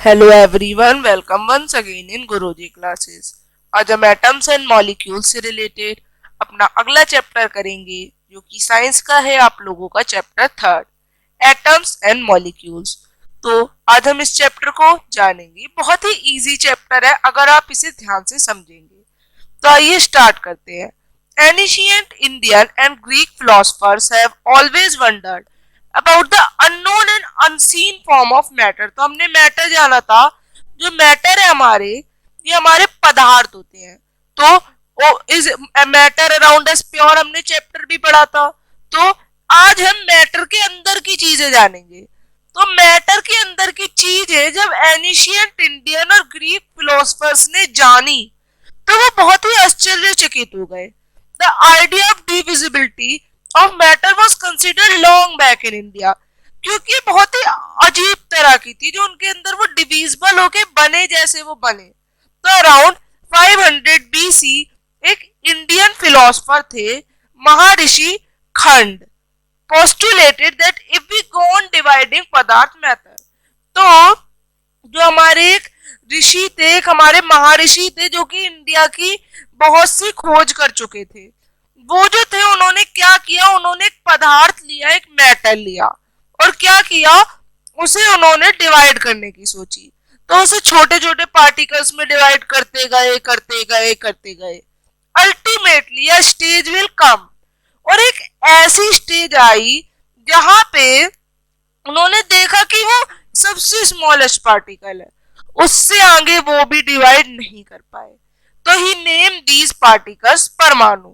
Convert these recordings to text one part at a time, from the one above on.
Hello everyone, welcome once again in Guruji classes. आज हम atoms and molecules से related अपना अगला चैप्टर करेंगे, जो कि साइंस का है आप लोगों का चैप्टर 3, एटम्स एंड मॉलिक्यूल्स। तो आज हम इस चैप्टर को जानेंगे। बहुत ही इजी चैप्टर है अगर आप इसे ध्यान से समझेंगे। तो आइए स्टार्ट करते हैं। Ancient Indian and Greek philosophers have always wandered about the unknown and unseen form of matter. तो हमने मैटर जाना था, जो मैटर है हमारे, ये हमारे पदार्थ होते हैं। तो is matter around us pure, हमने चैप्टर भी पढ़ा था। तो आज हम मैटर के अंदर की चीजें जानेंगे। तो मैटर के अंदर की चीज है, जब एनिशिएंट इंडियन और ग्रीक फिलोसफर्स ने जानी तो वो बहुत ही आश्चर्यचकित हो गए। The idea of divisibility of matter was considered long back in India, क्योंकि बहुत ही अजीब तरह की थी जो उनके अंदर वो डिविजिबल होके बने जैसे वो बने। तो अराउंड 500 BC एक इंडियन फिलोसफर थे, महर्षि खंड, postulated that if we go on dividing पदार्थ मैटर। तो जो हमारे एक ऋषि थे, एक हमारे महर्षि थे, जो कि इंडिया की बहुत सी खोज कर चुके थे, वो जो थे उन्होंने क्या किया, उन्होंने एक पदार्थ लिया, एक मेटल लिया, और क्या किया, उसे उन्होंने डिवाइड करने की सोची। तो उसे छोटे छोटे पार्टिकल्स में डिवाइड करते गए करते गए करते गए। Ultimately a stage will come, और एक ऐसी स्टेज आई जहां पे उन्होंने देखा कि वो सबसे स्मॉलेस्ट पार्टिकल है, उससे आगे वो भी डिवाइड नहीं कर पाए। तो ही नेम दीज पार्टिकल्स परमाणु,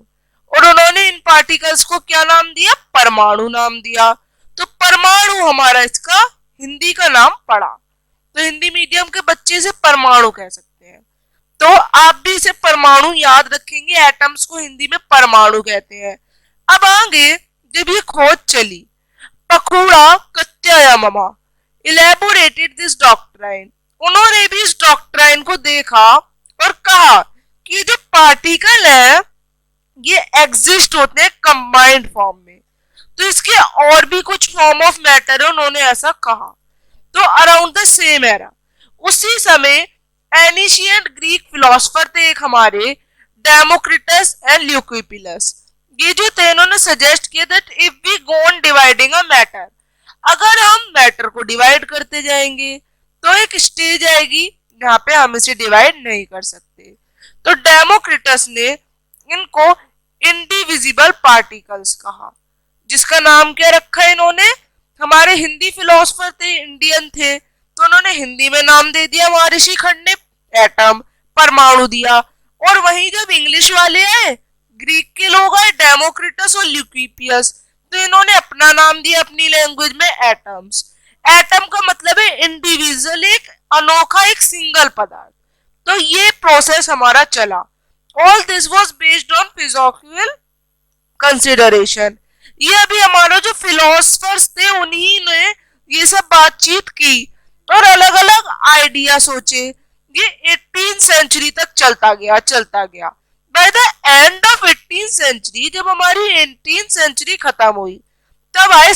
और उन्होंने इन पार्टिकल्स को क्या नाम दिया, परमाणु नाम दिया। तो परमाणु हमारा इसका हिंदी का नाम पड़ा। तो हिंदी मीडियम के बच्चे इसे परमाणु कह सकते हैं। तो आप भी इसे परमाणु याद रखेंगे, एटम्स को हिंदी में परमाणु कहते हैं। अब आगे जब ये खोज चली, पखुड़ा कत्यायनमा इलेबोरेटेड दिस डॉक्ट्राइन, उन्होंने भी इस डॉक्ट्राइन को देखा और कहा कि जो पार्टिकल है ये एग्जिस्ट होते हैं कंबाइंड फॉर्म में, तो इसके और भी कुछ फॉर्म ऑफ मैटर है, उन्होंने ऐसा कहा। तो अराउंड द सेम एरा, उसी समय एनिशिएंट ग्रीक फिलोसफर थे एक हमारे, डेमोक्रिटस एंड ल्यूकोपिलस। ये जो थे इन्होंने सजेस्ट किया that if we go on dividing a matter, अगर हम मैटर को डिवाइड करते जाएंगे तो एक स्टेज आएगी जहां पे हम इसे डिवाइड नहीं कर सकते। तो डेमोक्रिटस ने इनको इंडिविजिबल पार्टिकल्स कहा, जिसका नाम क्या रखा है इन्होंने, हमारे हिंदी फिलोसफर थे, इंडियन थे, तो उन्होंने हिंदी में नाम दे दिया, महर्षि खंड ने एटम परमाणु दिया। और वहीं जब इंग्लिश वाले आए, ग्रीक के लोग आए, डेमोक्रिटस और ल्यूकोपियस, तो इन्होंने अपना नाम दिया अपनी लैंग्वेज में एटम्स। एटम का मतलब है इंडिविजुअल, एक अनोखा, एक सिंगल पदार्थ। तो ये प्रोसेस हमारा चला। All this was based on philosophical consideration। ये अभी हमारा जो फिलोसफर्स थे उन्हीं ने ये सब बातचीत की और अलग अलग आइडिया सोचे। ये 18th सेंचुरी तक चलता गया। By the end of 18th century, जब हमारी 18th सेंचुरी खत्म हुई, तब आए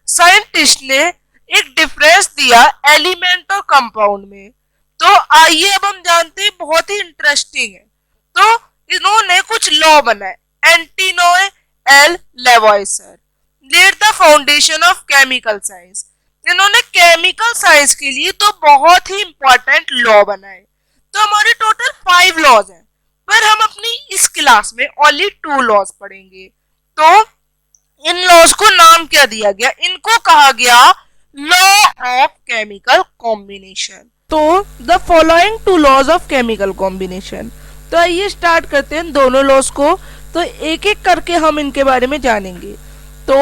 साइंटिस्ट ने एक डिफरेंस दिया एलिमेंट और कंपाउंड में। तो आइए अब हम जानते हैं, बहुत ही इंटरेस्टिंग है। तो इन्होंने कुछ लॉ बनाए। Antoine L Lavoisier laid the foundation of chemical science. इन्होंने केमिकल साइंस के लिए तो बहुत ही इंपॉर्टेंट लॉ बनाए। तो हमारे टोटल 5 लॉज हैं, पर हम अपनी इस क्लास में ओनली 2 लॉज पढ़ेंगे। तो इन लॉज को नाम क्या दिया गया, इनको कहा गया लॉ ऑफ केमिकल कॉम्बिनेशन। तो the following 2 laws of chemical combination. तो आइए स्टार्ट करते हैं दोनों लॉज को। तो एक एक करके हम इनके बारे में जानेंगे। तो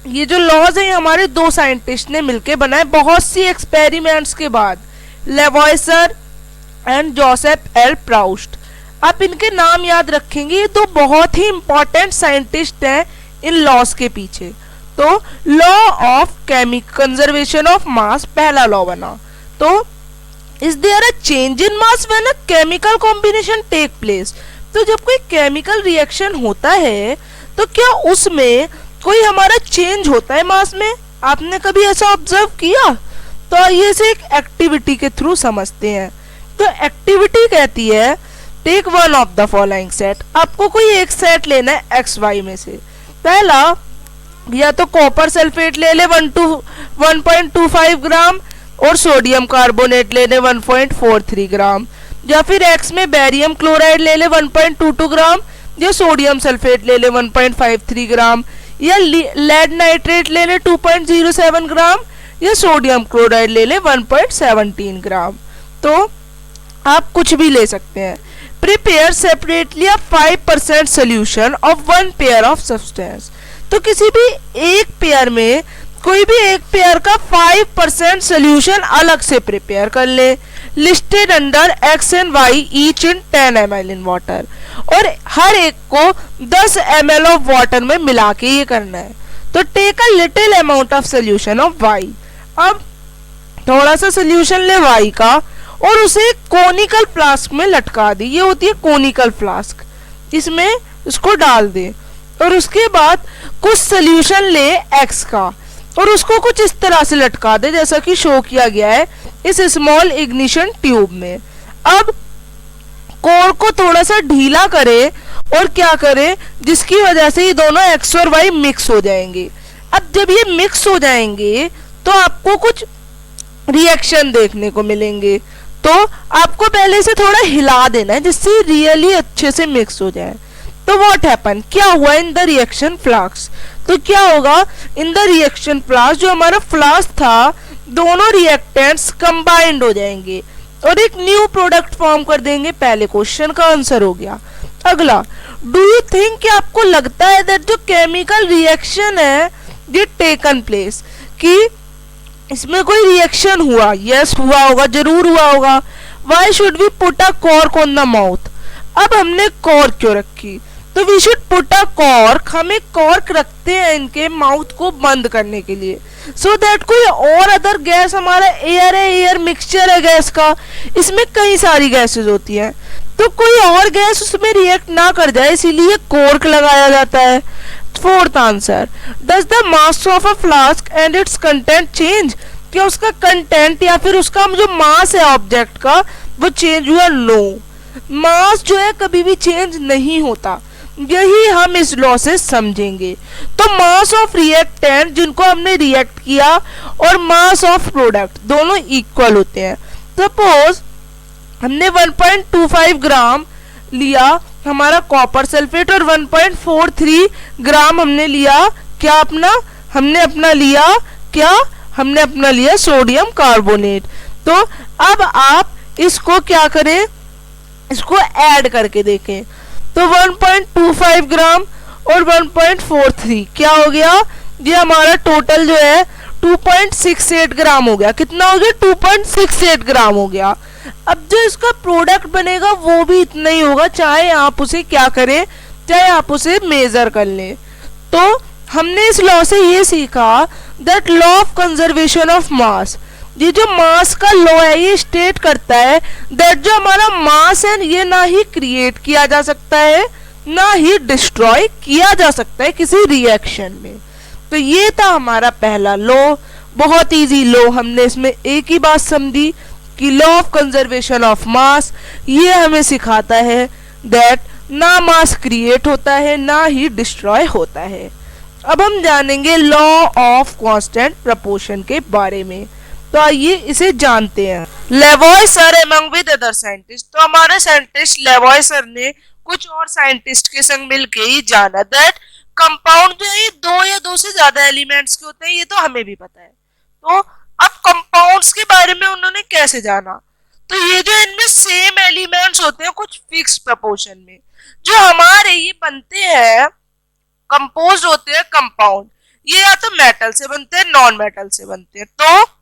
ये जो लॉज है हमारे 2 साइंटिस्ट ने मिलकर बनाए बहुत सी एक्सपेरिमेंट्स के बाद, लेवॉइसर एंड जोसेफ एल प्राउस्ट। आप इनके नाम याद रखेंगे, ये 2 बहुत ही इंपॉर्टेंट साइंटिस्ट हैं इन लॉज के पीछे। तो law of chemical conservation of मास पहला लॉ बना। तो Is there a change in mass when a chemical combination take place? तो जब कोई केमिकल रिएक्शन होता है तो क्या उसमें कोई हमारा चेंज होता है मास में? आपने कभी ऐसा ऑब्जर्व किया? तो आइए इसे एक एक्टिविटी के थ्रू समझते हैं। तो एक्टिविटी कहती है take one of the following set. आपको कोई एक सेट लेना है एक्स वाई में से। पहला, या तो कॉपर सल्फेट ले ले 1.25 ग्राम और सोडियम कार्बोनेट ले ले 1.43 ग्राम, या फिर एक्स में बेरियम क्लोराइड ले ले 1.22 ग्राम, या सोडियम सल्फेट ले ले 1.53 ग्राम, या लेड नाइट्रेट ले ले 2.07 ग्राम, या सोडियम क्लोराइड ले ले 1.17 ग्राम। तो आप कुछ भी ले सकते हैं। Prepare separately a 5% solution of one pair of substance. तो किसी भी एक पेयर में कोई भी एक पेयर का 5% सोल्यूशन अलग से प्रिपेयर कर ले। Listed under X and Y each in 10 ml in water, और हर एक को 10 ml ऑफ वाटर में मिला के ये करना है। तो take a little amount of solution of Y. अब थोड़ा सा सोल्यूशन ले वाई का और उसे कोनिकल फ्लास्क में लटका दे। ये होती है कोनिकल फ्लास्क, इसमें उसको डाल दे। और उसके बाद कुछ सोल्यूशन ले एक्स का और उसको कुछ इस तरह से लटका दे जैसा कि शो किया गया है इस स्मॉल इग्निशन ट्यूब में। अब कोर को थोड़ा सा ढीला करे और क्या करे, जिसकी वजह से ये दोनों एक्स और वाई मिक्स हो जाएंगे। अब जब ये मिक्स हो जाएंगे तो आपको कुछ रिएक्शन देखने को मिलेंगे। तो आपको पहले से थोड़ा हिला देना है जिससे रियली अच्छे से मिक्स हो जाए। तो व्हाट हैपन, क्या हुआ इन द रिएक्शन फ्लास्क। तो क्या होगा इन द रिएक्शन फ्लास्क, जो हमारा फ्लास्क था, दोनों रिएक्टेंट्स कंबाइंड हो जाएंगे और एक न्यू प्रोडक्ट फॉर्म कर देंगे। पहले क्वेश्चन का आंसर हो गया। अगला, डू यू थिंक, कि आपको लगता है दैट जो केमिकल रिएक्शन है ये टेकन प्लेस, कि इसमें कोई रिएक्शन हुआ। यस हुआ होगा, जरूर हुआ होगा। Why should we put a cork on the mouth. अब हमने कॉर्क क्यों रखी, तो we should put a cork, हम एक कॉर्क रखते हैं इनके माउथ को बंद करने के लिए, सो दैट कोई और अदर गैस, हमारा एयर है, एयर मिक्सचर है गैस का, इसमें कई सारी गैसेस होती हैं, तो कोई और गैस उसमें रिएक्ट ना कर जाए, इसीलिए कॉर्क लगाया जाता है। Fourth answer, does the mass of a flask and it's content change. क्या उसका कंटेंट या फिर उसका जो मास है ऑब्जेक्ट का वो चेंज हुआ। नो, मास जो है कभी भी चेंज नहीं होता। यही हम इस लॉ से समझेंगे। तो मास ऑफ रिएक्टेंट जिनको हमने रिएक्ट किया और मास ऑफ प्रोडक्ट दोनों इक्वल होते हैं। सपोज हमने 1.25 ग्राम लिया हमारा कॉपर सल्फेट और 1.43 ग्राम हमने लिया क्या अपना, हमने अपना लिया सोडियम कार्बोनेट। तो अब आप इसको क्या करें, इसको ऐड करके देखें। तो 1.25 ग्राम और 1.43 क्या हो गया, ये हमारा टोटल जो है 2.68 ग्राम हो गया। कितना हो गया, 2.68 ग्राम हो गया। अब जो इसका प्रोडक्ट बनेगा वो भी इतना ही होगा, चाहे आप उसे क्या करें, चाहे आप उसे मेजर कर लें। तो हमने इस लॉ से ये सीखा that law of conservation of मास, ये जो मास का लॉ है ये स्टेट करता है दैट जो हमारा मास है ये ना ही क्रिएट किया जा सकता है ना ही डिस्ट्रॉय किया जा सकता है किसी रिएक्शन में। तो ये था हमारा पहला लॉ, बहुत इजी लॉ। हमने इसमें एक ही बात समझी कि लॉ ऑफ कंजर्वेशन ऑफ मास ये हमें सिखाता है दैट ना मास क्रिएट होता है ना ही डिस्ट्रॉय होता है। अब हम जानेंगे लॉ ऑफ कांस्टेंट प्रपोर्शन के बारे में। तो आइए इसे जानते हैं। Lavoisier among with other scientist, तो हमारे साइंटिस्ट लेवॉय सर ने कुछ और साइंटिस्ट के संग मिलके ही जाना दैट कंपाउंड जो है दो या दो से ज्यादा एलिमेंट्स के होते हैं, ये तो हमें भी पता है। तो अब कंपाउंड्स के बारे में उन्होंने कैसे जाना, तो ये जो इनमें सेम एलिमेंट्स होते हैं कुछ फिक्स प्रपोर्शन में, जो हमारे ये बनते हैं कंपोज होते हैं कंपाउंड, ये या तो मेटल से बनते हैं नॉन मेटल से बनते हैं, तो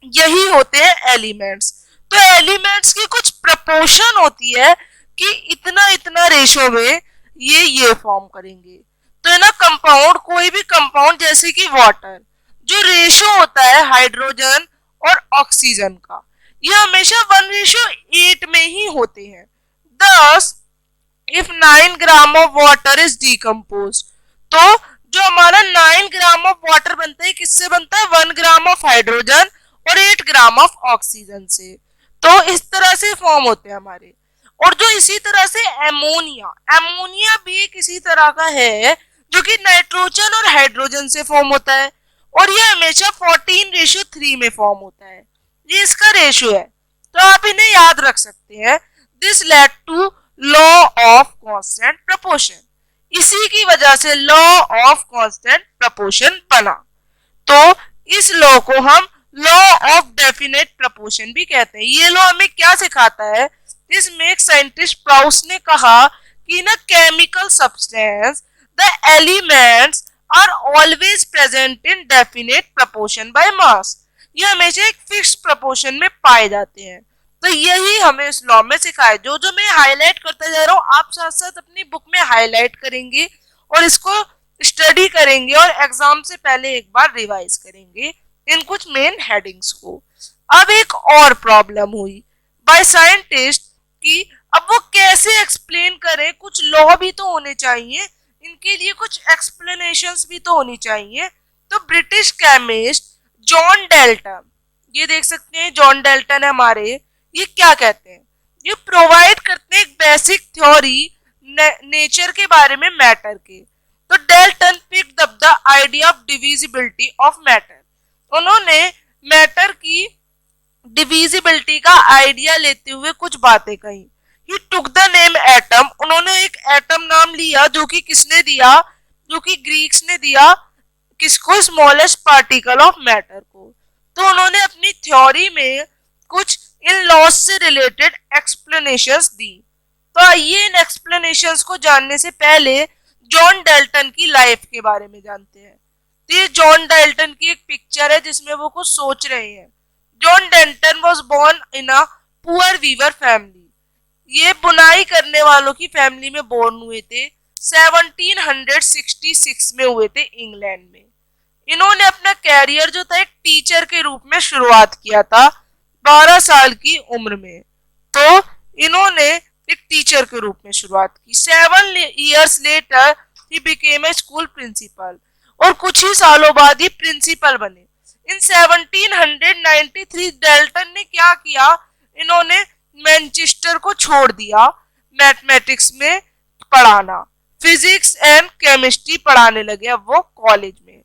यही होते हैं एलिमेंट्स। तो एलिमेंट्स की कुछ प्रपोर्शन होती है कि इतना इतना रेशो में ये फॉर्म करेंगे। तो है ना कंपाउंड, कोई भी कंपाउंड जैसे कि वाटर, जो रेशो होता है हाइड्रोजन और ऑक्सीजन का, ये हमेशा 1:8 में ही होते हैं। Thus, if 9 gram of water is decompose, तो जो हमारा 9 ग्राम ऑफ वाटर बनता है किससे बनता है, 1 ग्राम ऑफ हाइड्रोजन और 8 ग्राम ऑफ ऑक्सीजन से। तो इस तरह से फॉर्म होते हैं हमारे। और जो इसी तरह से एमोनिया, एमोनिया भी एक इसी तरह का है जो कि नाइट्रोजन और हाइड्रोजन से फॉर्म होता है, और ये हमेशा 14:3 में फॉर्म होता है। ये इसका रेशियो है, तो आप इन्हें याद रख सकते हैं। This led to law of constant proportion, इसी की वजह से लॉ ऑफ कांस्टेंट प्रपोर्शन बना। तो इस लॉ को हम लॉ ऑफ डेफिनेट प्रपोर्शन भी कहते हैं। ये लॉ हमें क्या सिखाता है, इसमें एक साइंटिस्ट प्राउस ने कहा कि in a chemical substance the elements are always present in definite proportion by mass, ये हमेशा एक फिक्स प्रपोर्शन में पाए जाते हैं। तो यही हमें इस लॉ में सिखाया। जो जो मैं हाईलाइट करता जा रहा हूँ आप साथ साथ अपनी बुक में हाईलाइट करेंगे और इसको स्टडी करेंगे और एग्जाम से पहले एक बार रिवाइज करेंगे इन कुछ मेन हेडिंग्स को। अब एक और प्रॉब्लम हुई बाय साइंटिस्ट कि अब वो कैसे एक्सप्लेन करें, कुछ लॉ भी तो होने चाहिए, इनके लिए कुछ एक्सप्लेनेशंस भी तो होनी चाहिए। तो ब्रिटिश केमिस्ट जॉन डेल्टन, ये देख सकते हैं जॉन डेल्टन है हमारे, ये क्या कहते हैं, ये प्रोवाइड करते हैं एक बेसिक थ्योरी नेचर के बारे में मैटर के। तो Dalton picked up the idea of divisibility of matter, उन्होंने मैटर की डिविजिबिलिटी का आइडिया लेते हुए कुछ बातें कही। He took the name atom, उन्होंने एक एटम नाम लिया जो कि किसने दिया, जो कि ग्रीक्स ने दिया, किसको, स्मॉलेस्ट पार्टिकल ऑफ मैटर को। तो उन्होंने अपनी थ्योरी में कुछ इन लॉज से रिलेटेड एक्सप्लेनेशंस दी। तो आइए इन एक्सप्लेनेशंस को जानने से पहले जॉन डेल्टन की लाइफ के बारे में जानते हैं। तो ये जॉन डेल्टन की एक पिक्चर है जिसमें वो कुछ सोच रहे हैं। John Dalton was born in a poor weaver family, ये बुनाई करने वालों की फैमिली में बोर्न हुए थे। 1766 में हुए थे इंग्लैंड में। इन्होंने अपना कैरियर जो था एक टीचर के रूप में शुरुआत किया था 12 साल की उम्र में। तो इन्होंने एक टीचर के रूप में शुरुआत की। 7 years later he became a school principal, और कुछ ही सालों बाद ही प्रिंसिपल बने। इन 1793 डेल्टन ने क्या किया, इन्होंने मैनचेस्टर को छोड़ दिया, मैथमेटिक्स में पढ़ाना, फिजिक्स एंड केमिस्ट्री पढ़ाने लगे अब वो कॉलेज में।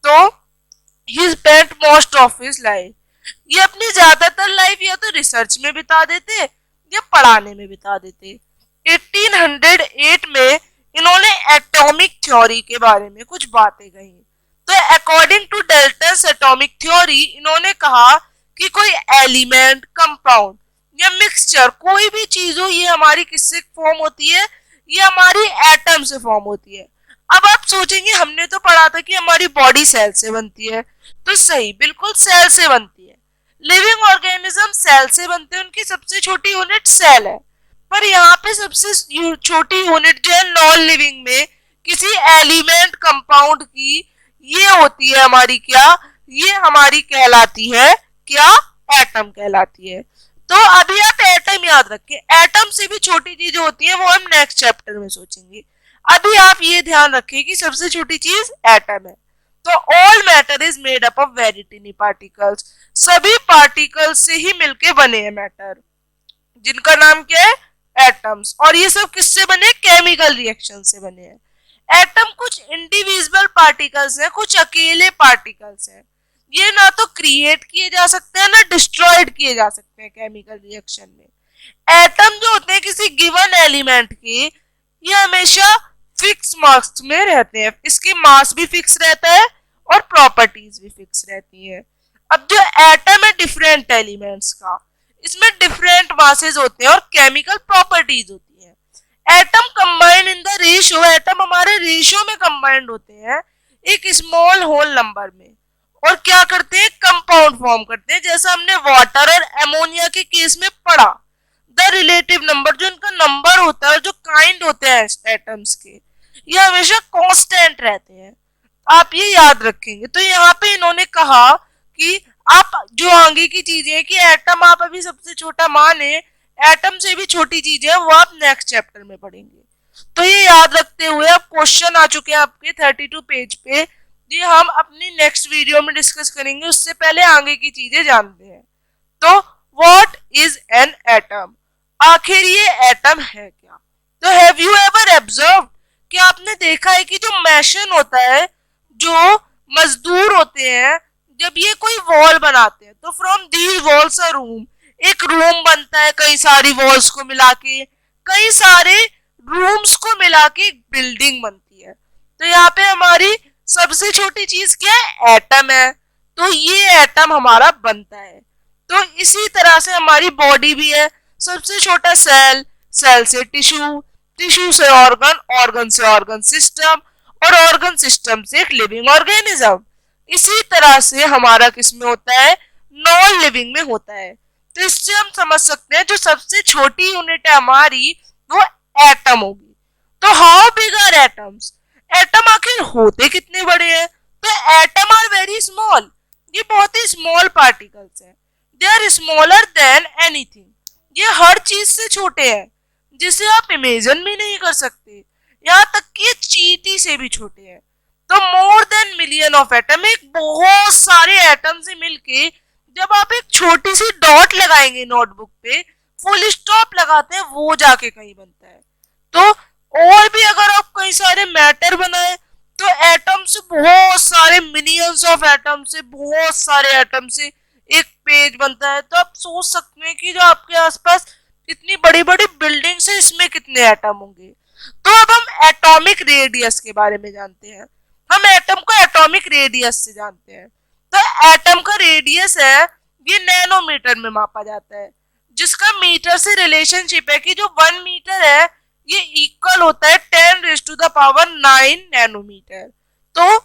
तो ही spent most of his life, ये अपनी ज्यादातर लाइफ या तो रिसर्च में बिता देते या पढ़ाने में बिता देते। 1808 में इन्होंने एटॉमिक थ्योरी के बारे में कुछ बातें कही। तो according to Dalton's atomic theory, इन्होंने कहा कि कोई एलिमेंट, कंपाउंड या मिक्सचर, कोई भी चीज हो, ये हमारी किससे फॉर्म होती है, ये हमारी एटम से फॉर्म होती है। अब आप सोचेंगे हमने तो पढ़ा था कि हमारी बॉडी सेल से बनती है, तो सही, बिल्कुल सेल से बनती है। लिविंग ऑर्गेनिज्म सेल से बनते हैं, उनकी सबसे छोटी यूनिट सेल है। पर यहाँ पे सबसे छोटी यूनिट जो है नॉन लिविंग में किसी एलिमेंट, कंपाउंड की, ये होती है हमारी क्या, ये हमारी कहलाती है क्या, एटम कहलाती है। तो अभी आप एटम याद रखें, एटम से भी छोटी चीज होती है, वो हम नेक्स्ट चैप्टर में सोचेंगे। अभी आप ये ध्यान रखें कि सबसे छोटी चीज एटम है। तो all matter is made up of very टिनी particles, सभी पार्टिकल्स से ही मिलके बने हैं मैटर, जिनका नाम क्या है, एटम्स। और ये सब किससे बने, केमिकल रिएक्शन से बने हैं। एटम कुछ इंडिविजुअल पार्टिकल्स हैं, कुछ अकेले पार्टिकल्स हैं। ये ना तो क्रिएट किए जा सकते हैं ना डिस्ट्रॉयड किए जा सकते हैं केमिकल रिएक्शन में। एटम जो होते हैं किसी गिवन एलिमेंट के, ये हमेशा फिक्स मास में रहते हैं, इसकी मास भी फिक्स रहता है और प्रॉपर्टीज भी फिक्स रहती है। अब जो एटम है डिफरेंट एलिमेंट्स का, इसमें डिफरेंट मासेस होते हैं और केमिकल प्रॉपर्टीज होती है। Atom combined in the ratio, atom हमारे रेशियो में कंबाइंड होते हैं एक स्मॉल होल नंबर में, और क्या करते हैं, कंपाउंड फॉर्म करते हैं। जैसा हमने वाटर और एमोनिया के केस में पढ़ा, द रिलेटिव नंबर, जो इनका नंबर होता है, जो काइंड होते हैं एटम्स के, ये हमेशा कांस्टेंट रहते हैं। आप ये याद रखेंगे। तो यहाँ पे इन्होंने कहा कि आप जो आगे की चीजें कि एटम आप अभी सबसे छोटा माने, एटम से भी छोटी चीजें वो आप नेक्स्ट चैप्टर में पढ़ेंगे। तो ये याद रखते हुए अब क्वेश्चन आ चुके हैं आपके 32 पेज पे, ये हम अपनी नेक्स्ट वीडियो में डिस्कस करेंगे, उससे पहले आगे की चीजें जानते हैं। तो व्हाट इज एन एटम, आखिर ये एटम है क्या? तो हैव यू एवर ऑब्जर्व, कि आपने देखा है कि जो मैशन होता है, जो मजदूर होते हैं, जब ये कोई वॉल बनाते हैं तो from these walls a room, एक रूम बनता है कई सारी वॉल्स को मिला के, कई सारे रूम्स को मिला के एक बिल्डिंग बनती है। तो यहाँ पे हमारी सबसे छोटी चीज क्या है? एटम है। तो ये एटम हमारा बनता है। तो इसी तरह से हमारी बॉडी भी है, सबसे छोटा सेल, सेल से टिश्यू, टिश्यू से ऑर्गन, ऑर्गन से ऑर्गन सिस्टम, और ऑर्गन सिस्टम से एक लिविंग ऑर्गेनिज्म। इसी तरह से हमारा किसमें होता है? नॉन लिविंग में होता है। तो इससे हम समझ सकते हैं जो सबसे छोटी यूनिट है हमारी, वो एटम होगी। तो how big are atoms, atom आखिर होते कितने बड़े हैं? तो एटम आर वेरी स्मॉल, ये बहुत ही स्मॉल पार्टिकल्स हैं। They are smaller than anything, ये हर चीज से छोटे हैं, जिसे आप इमेजिन भी नहीं कर सकते। यहाँ तक कि ये चींटी से भी छोटे हैं। तो more than million of atom, एक बहुत सारे एटम से मिलके जब आप एक छोटी सी डॉट लगाएंगे नोटबुक पे, फुल स्टॉप लगाते हैं, वो जाके कहीं बनता है। तो और भी अगर आप कई सारे मैटर बनाए, तो एटम से बहुत सारे मिलियंस ऑफ एटम से, बहुत सारे एटम से एक पेज बनता है। तो आप सोच सकते हैं कि जो आपके आसपास इतनी बड़ी बड़ी बिल्डिंग्स है, इसमें कितने एटम होंगे। तो अब हम एटॉमिक रेडियस के बारे में जानते हैं। हम एटम को एटॉमिक रेडियस से जानते हैं। तो एटम का रेडियस है, ये नैनोमीटर में मापा जाता है, जिसका मीटर से रिलेशनशिप है कि जो 1 मीटर है ये इक्वल होता है 10⁻⁹ नैनोमीटर। तो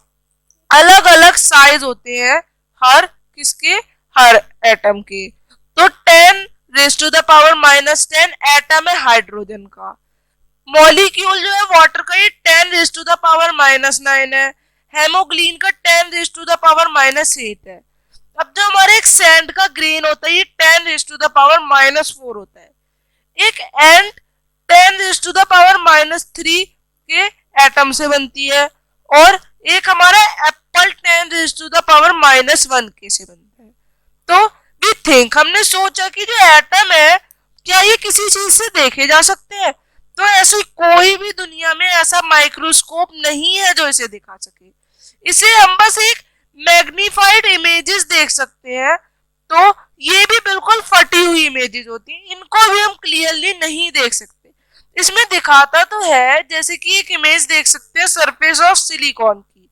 अलग अलग साइज होते हैं हर किसके? हर एटम के। तो 10⁻⁻10 एटम है हाइड्रोजन का। मॉलिक्यूल जो है वाटर का, ये 10⁻⁻9 है। हेमोग्लीन का 10⁻⁻8 है। अब जो हमारे एक सैंड का ग्रेन होता है, ये 10⁻⁻4 होता है। एक एंट 10⁻⁻3 के एटम से बनती है, और एक हमारा एप्पल 10⁻⁻1 के से बनता है। तो वी थिंक, हमने सोचा कि जो एटम है, क्या ये किसी चीज से देखे जा सकते हैं? तो ऐसी कोई भी दुनिया में ऐसा माइक्रोस्कोप नहीं है जो इसे दिखा सके। इसे हम बस एक मैग्नीफाइड इमेजेस देख सकते हैं। तो ये भी बिल्कुल फटी हुई इमेजेस होती हैं, इनको भी हम क्लियरली नहीं देख सकते। इसमें दिखाता तो है, जैसे कि एक इमेज देख सकते हैं सरफेस ऑफ सिलिकॉन की,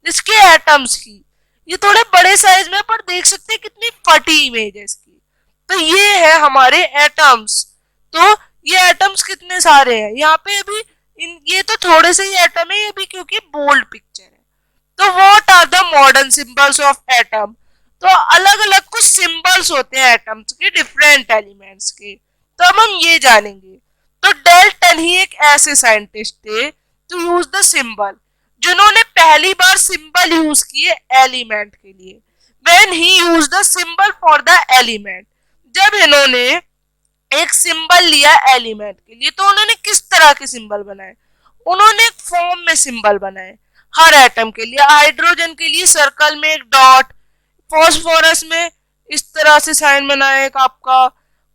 इसके एटम्स की, ये थोड़े बड़े साइज में, पर देख सकते हैं कितनी फटी इमेज है इसकी। तो ये है हमारे एटम्स। तो ये एटम्स कितने सारे हैं यहाँ पे अभी, ये तो थोड़े से ही एटम है ये भी, क्योंकि बोल्ड पिक्चर है। तो what are the modern symbols of atom? तो अलग अलग कुछ सिंबल्स होते हैं एटम्स के, डिफरेंट एलिमेंट्स के। तो अब हम ये जानेंगे। तो डेल्टन ही एक ऐसे साइंटिस्ट थे टू यूज द सिंबल, जिन्होंने पहली बार सिंबल यूज किए एलिमेंट के लिए। When he use the symbol for the element, जब इन्होंने एक सिंबल लिया एलिमेंट के लिए, तो उन्होंने किस तरह के सिंबल बनाए? उन्होंने एक फॉर्म में सिंबल बनाए हर एटम के लिए। हाइड्रोजन के लिए सर्कल में एक डॉट, फॉस्फोरस में इस तरह से साइन बनाया एक आपका,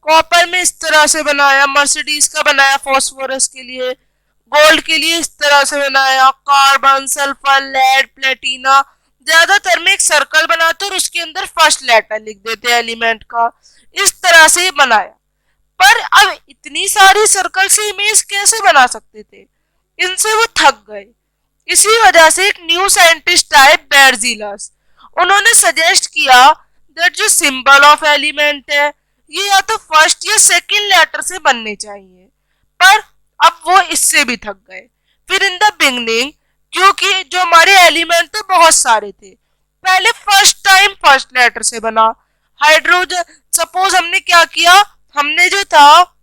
कॉपर में इस तरह से बनाया, मर्सिडीज का बनाया फॉस्फोरस के लिए, गोल्ड के लिए इस तरह से बनाया, कार्बन, सल्फर, लेड, प्लेटिना, ज्यादातर में एक सर्कल बनाते और उसके अंदर फर्स्ट लेटर लिख देते एलिमेंट का, इस तरह से बनाया। पर अब इतनी सारी सर्कल से इमेज कैसे बना सकते थे? इनसे वो थक गए। इसी वजह से एक न्यू साइंटिस्ट आए, बेरजीलस। उन्होंने सजेस्ट किया दैट जो सिंबल ऑफ एलिमेंट है, ये या तो फर्स्ट या सेकंड लेटर से बनने चाहिए। पर अब वो इससे भी थक गए। फिर इन द बिगनिंग, क्योंकि जो हमारे एलिमेंट थे बहुत सारे थे, पहले फर्स्ट टाइम फर्स्ट लेटर से बना। हाइड्रोजन, सपोज हमने क्या किया, हमने जो था,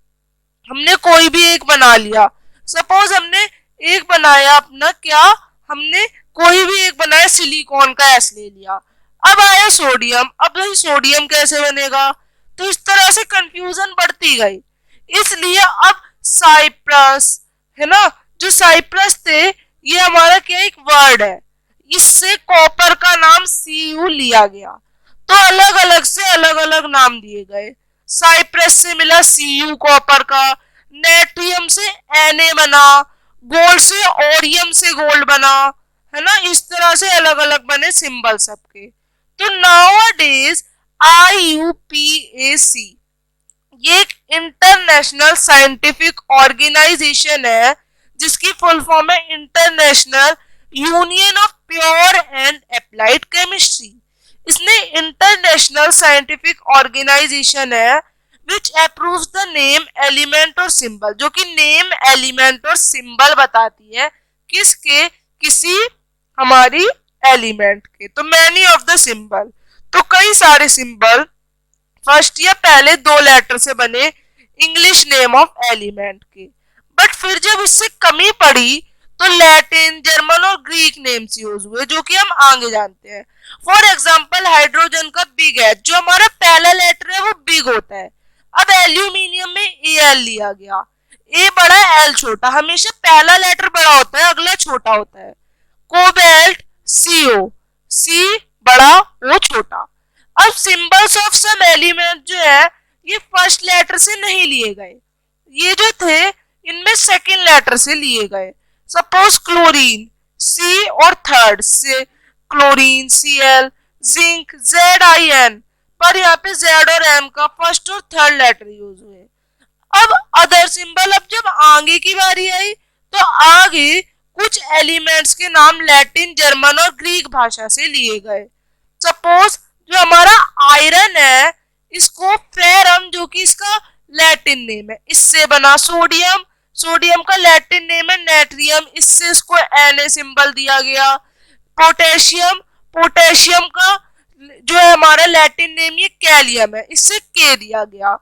हमने कोई भी एक बना लिया। सपोज हमने एक बनाया अपना, क्या हमने कोई भी एक बनाया, सिलिकॉन का एस ले लिया। अब आया सोडियम, अब भाई सोडियम कैसे बनेगा? तो इस तरह से कंफ्यूजन बढ़ती गई। इसलिए अब साइप्रस है ना, जो साइप्रस थे, ये हमारा क्या एक वर्ड है, इससे कॉपर का नाम Cu लिया गया। तो अलग अलग से अलग अलग नाम दिए गए। साइप्रस से मिला Cu कॉपर का, नेट्रियम से Na बना, गोल्ड से ओरियम से गोल्ड बना, है ना। इस तरह से अलग अलग बने सिंबल सबके। तो नाउअडेज IUPAC ये एक इंटरनेशनल साइंटिफिक ऑर्गेनाइजेशन है जिसकी फुल फॉर्म है international union of pure and applied chemistry. इसने इंटरनेशनल साइंटिफिक ऑर्गेनाइजेशन है विच अप्रूव्स द नेम एलिमेंट और सिंबल, जो कि नेम एलिमेंट और सिंबल बताती है किसके, किसी हमारी एलिमेंट के। तो मैनी ऑफ द सिंबल, तो कई सारे सिंबल फर्स्ट या पहले दो लेटर से बने इंग्लिश नेम ऑफ एलिमेंट के। बट फिर जब इससे कमी पड़ी तो लैटिन, जर्मन और ग्रीक नेम्स यूज हुए, जो कि हम आगे जानते हैं। फॉर एग्जाम्पल हाइड्रोजन का बिग एच, जो हमारा पहला लेटर है वो बिग होता है। अब एल्यूमिनियम में Al लिया गया, ए बड़ा एल छोटा, हमेशा पहला लेटर बड़ा होता है अगला छोटा होता है। कोबाल्ट CO, सी बड़ा ओ छोटा। अब सिंबल्स ऑफ सम एलिमेंट जो है ये फर्स्ट लेटर से नहीं लिए गए, ये जो थे इनमें सेकंड लेटर से लिए गए। सपोज क्लोरीन C और थर्ड से क्लोरीन Cl, जिंक ZIN, पर यहाँ पे Z और M का फर्स्ट और थर्ड लेटर यूज हुए। अब अदर सिंबल, अब जब आगे की बारी आई तो आगे कुछ एलिमेंट्स के नाम लैटिन, जर्मन और ग्रीक भाषा से लिए गए। सपोज जो हमारा आयरन है इसको फेरम, जो कि इसका लैटिन नेम है, इससे बना। सोडियम, सोडियम का लैटिन नेम है नेट्रियम, इससे इसको Na सिंबल दिया गया। पोटेशियम, पोटेशियम का जो है हमारा लैटिन नेम ये कैलियम है, इससे K दिया गया।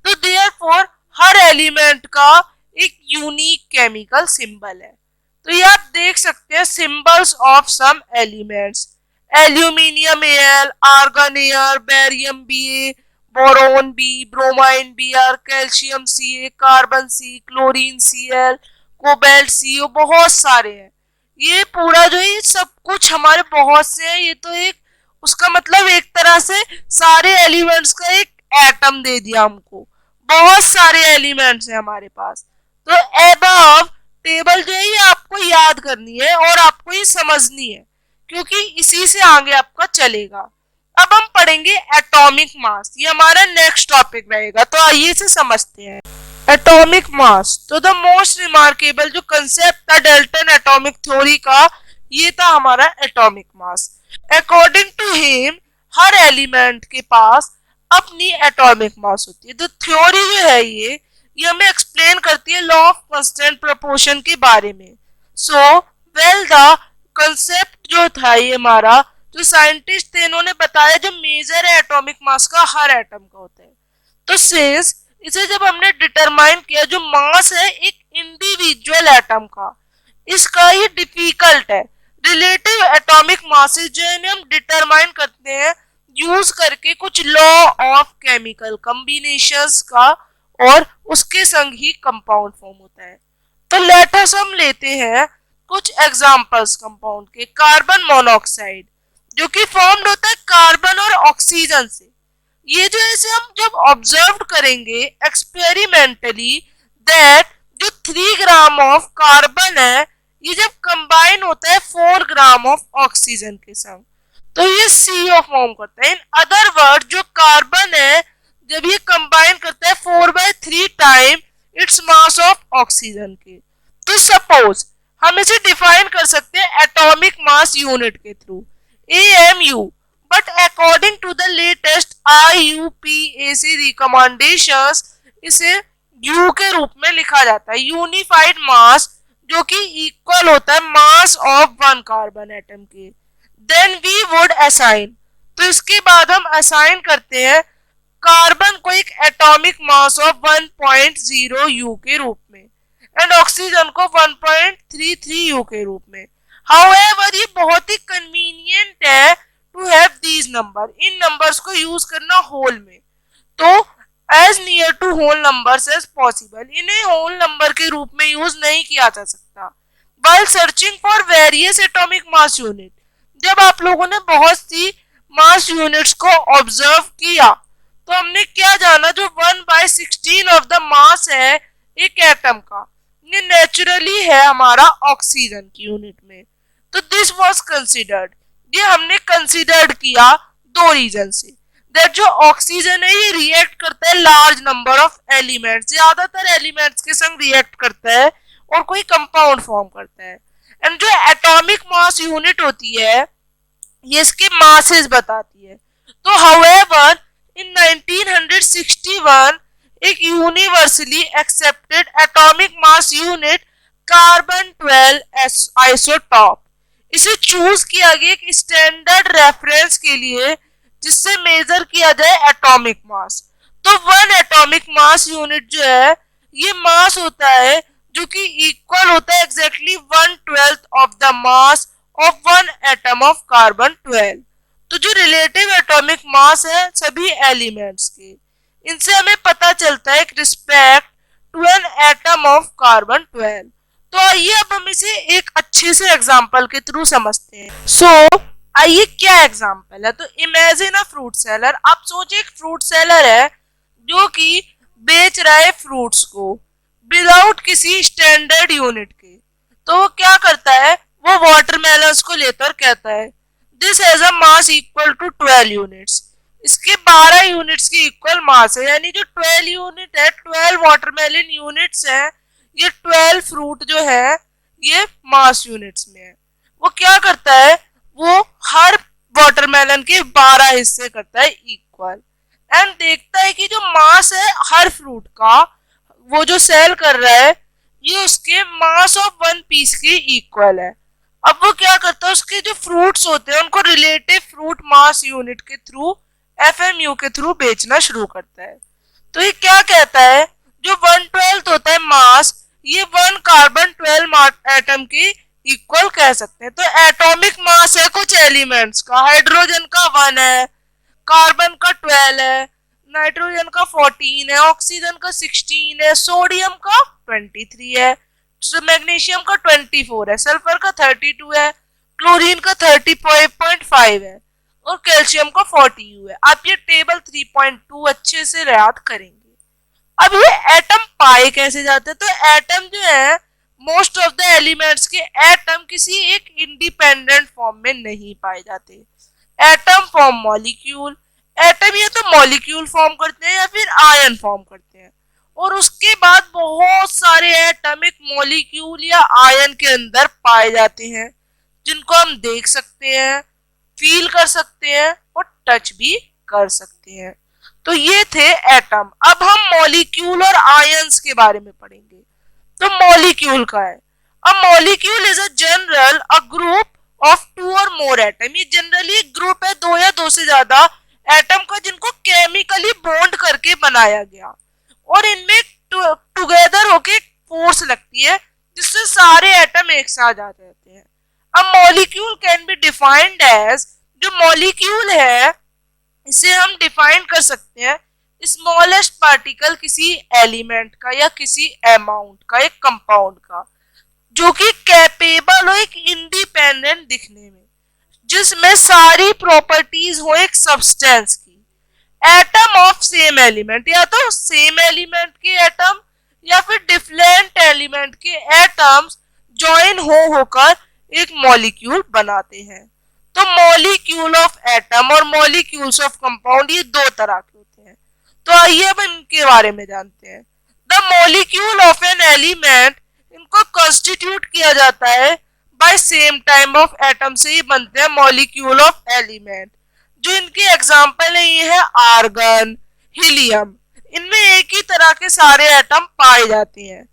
तो देयरफॉर हर एलिमेंट का एक यूनिक केमिकल सिंबल है। तो ये आप देख सकते हैं symbols of some elements. Aluminium Al, argon Ar, barium Ba, boron B, bromine Br, calcium Ca, carbon C, chlorine Cl, cobalt CO, बहुत सारे हैं। ये पूरा जो है सब कुछ हमारे बहुत से है। ये तो एक उसका मतलब एक तरह से सारे एलिमेंट्स का एक एटम दे दिया हमको, बहुत सारे एलिमेंट्स हैं हमारे पास। तो अबव टेबल जो है ये आपको याद करनी है और आपको ये समझनी है, क्योंकि इसी से आगे आपका चलेगा। अब हम पढ़ेंगे एटॉमिक मास, ये हमारा नेक्स्ट टॉपिक रहेगा। तो आइए इसे समझते हैं। एटॉमिक मास, तो द मोस्ट रिमार्केबल जो कंसेप्ट था डाल्टन एटॉमिक थ्योरी का, ये था हमारा atomic mass. According to him हर एलिमेंट के पास अपनी एटॉमिक मास होती है। तो थ्योरी जो है ये हमें एक्सप्लेन करती है लॉ ऑफ कांस्टेंट प्रोपोर्शन के बारे में। सो वेल द कंसेप्ट जो था ये हमारा जो साइंटिस्ट थे इन्होंने बताया जो मेजर है एटॉमिक मास का हर एटम का होता है। तो सिंस इसे जब हमने डिटरमाइन किया जो मास है एक इंडिविजुअल एटम का, इसका ये डिफिकल्ट है। रिलेटिव एटॉमिक मासेस जो है हम डिटरमाइन करते हैं यूज करके कुछ लॉ ऑफ केमिकल कॉम्बिनेशंस का, और उसके संग ही कंपाउंड फॉर्म होता है। तो लेट अस हम लेते हैं कुछ एग्जांपल्स कंपाउंड के। कार्बन मोनोऑक्साइड जो कि फॉर्म्ड होता है कार्बन और ऑक्सीजन से। ये जो ऐसे हम जब ऑब्जर्व करेंगे एक्सपेरिमेंटली दैट जो 3 ग्राम ऑफ कार्बन है ये जब कंबाइन होता है 4 ग्राम ऑफ ऑक्सीजन के संग तो ये CO फॉर्म करता है। इन अदर वर्ड जो कार्बन है जब ये कंबाइन करता है 4/3 time its mass of oxygen के। तो सपोज हम इसे डिफाइन कर सकते हैं एटॉमिक मास यूनिट के through AMU, but according to the latest IUPAC recommendations इसे U के रूप में लिखा जाता है, यूनिफाइड मास, जो कि इक्वल होता है मास ऑफ 1 कार्बन एटम के। देन वी वुड असाइन, तो इसके बाद हम असाइन करते हैं कार्बन को एक एटॉमिक मास ऑफ 1.0 U के रूप में एंड ऑक्सीजन को 1.33 U के रूप में। हाउएवर ये बहुत ही कन्वीनियंट है टू हैव दीज नंबर, इन नंबर्स को यूज करना होल में। तो as near to whole numbers as possible, इन्हें होल नंबर के रूप में यूज नहीं किया जा सकता। While searching for various atomic mass unit, जब आप लोगों ने बहुत सी मास यूनिट्स को ऑब्जर्व किया तो हमने क्या जाना, जो 1/16 ऑफ द मास है एक एटम का, ये नेचुरली है हमारा ऑक्सीजन की यूनिट में। तो दिस वाज कंसिडर्ड, ये हमने कंसिडर्ड किया दो रीजन से, दैट जो ऑक्सीजन है ये रिएक्ट करता है लार्ज नंबर ऑफ एलिमेंट्स, ज्यादातर एलिमेंट्स के संग रिएक्ट करता है और कोई कंपाउंड फॉर्म करता है। एंड जो एटॉमिक मास यूनिट होती है ये इसके मासेस बताती है। तो हाउएवर इन 1961 एक universally accepted atomic mass unit carbon 12 isotope, इसे चूज किया गया एक स्टैंडर्ड रेफरेंस के लिए जिससे मेजर किया जाए एटॉमिक मास। तो वन एटॉमिक मास यूनिट जो है ये मास होता है जो कि इक्वल होता है exactly 1/12 of the mass of one atom of carbon 12। तो जो रिलेटिव एटॉमिक मास है सभी एलिमेंट्स के, इनसे हमें पता चलता है respect to an atom of carbon 12। तो आइए अब हम इसे एक अच्छे से एग्जांपल के थ्रू समझते हैं। आइए क्या एग्जांपल है, तो इमेजिन अ फ्रूट सेलर। आप सोचिए एक फ्रूट सेलर है जो कि बेच रहा है फ्रूट्स को विदाउट किसी स्टैंडर्ड यूनिट के। तो वो क्या करता है, वो वाटरमेलन्स को लेकर कहता है this has a mass equal to 12 units, इसके 12 यूनिट्स की इक्वल मास है, यानी जो 12 यूनिट है 12 वाटरमेलन यूनिट्स है, ये 12 फ्रूट जो है ये मास यूनिट्स में है। वो क्या करता है, वो हर वाटरमेलन के 12 हिस्से करता है इक्वल एंड देखता है कि जो मास है हर फ्रूट का वो जो सेल कर रहा है ये उसके मास ऑफ वन पीस के इक्वल है। अब वो क्या करता है, उसके जो फ्रूट्स होते हैं उनको रिलेटिव फ्रूट मास यूनिट के थ्रू एफएमयू के थ्रू बेचना शुरू करता है। तो ये क्या कहता है, जो 1/12 होता है मास, ये 1 कार्बन 12 एटम की इक्वल कह सकते हैं। तो एटॉमिक मास है कुछ एलिमेंट्स का, हाइड्रोजन का 1 है, कार्बन का 12 है, नाइट्रोजन का 14 है, ऑक्सीजन का 16 है, सोडियम का 23 है, मैग्नीशियम का 24 है, सल्फर का 32 है, क्लोरीन का 35.5 है और कैल्शियम का 40 है। आप ये टेबल 3.2 अच्छे से याद करेंगे। अब ये एटम पाए कैसे जाते हैं, तो एटम जो है मोस्ट ऑफ द एलिमेंट्स के एटम किसी एक इंडिपेंडेंट फॉर्म में नहीं पाए जाते। एटम फॉर्म मॉलिक्यूल, एटम ये तो मॉलिक्यूल फॉर्म करते हैं या फिर आयन फॉर्म करते हैं, और उसके बाद बहुत सारे एटॉमिक मॉलिक्यूल या आयन के अंदर पाए जाते हैं जिनको हम देख सकते हैं, फील कर सकते हैं और टच भी कर सकते हैं। तो ये थे एटम। अब हम मॉलिक्यूल और आयंस के बारे में पढ़ेंगे। तो मॉलिक्यूल का है, a molecule is a general a group of 2 और मोर एटम। ये जनरली एक ग्रुप है 2 या 2 से ज्यादा एटम का जिनको केमिकली बॉन्ड करके बनाया गया और इनमें टुगेदर होके फोर्स लगती है जिससे सारे एटम एक साथ आ जाते हैं। अब molecule can be defined as, जो मॉलिक्यूल है इसे हम डिफाइन कर सकते हैं स्मॉलेस्ट पार्टिकल किसी एलिमेंट का या किसी अमाउंट का, एक कंपाउंड का, जो कि कैपेबल हो एक इंडिपेंडेंट दिखने में, जिसमें सारी प्रॉपर्टीज हो एक सब्सटेंस की। एटम ऑफ सेम एलिमेंट, या तो सेम एलिमेंट के एटम या फिर डिफरेंट एलिमेंट के एटम्स ज्वाइन होकर एक मॉलिक्यूल बनाते हैं। तो मॉलिक्यूल ऑफ एटम और मॉलिक्यूल्स ऑफ कंपाउंड ये दो तरह के होते हैं। तो आइए अब इनके बारे में जानते हैं। The molecule of an element, इनको कॉन्स्टिट्यूट किया जाता है by same time of atom से ही बनते हैं मॉलिक्यूल ऑफ एलिमेंट। जो इनके एग्जाम्पल है ये है आर्गन, हीलियम, इनमें एक ही तरह के सारे एटम पाए जाते हैं।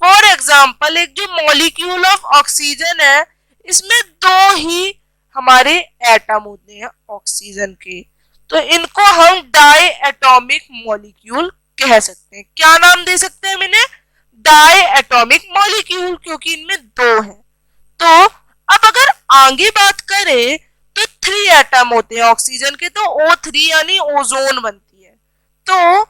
फॉर एग्जाम्पल एक जो मॉलिक्यूल ऑफ ऑक्सीजन है इसमें 2 ही हमारे एटम होते हैं ऑक्सीजन के, तो इनको हम डाई एटॉमिक मॉलिक्यूल कह सकते हैं। क्या नाम दे सकते हैं हम इन्हें, डाई एटॉमिक मॉलिक्यूल, क्योंकि इनमें 2 हैं। तो अब अगर आगे बात करें तो 3 एटम होते हैं ऑक्सीजन के, तो O3 यानी ओजोन बनती है, तो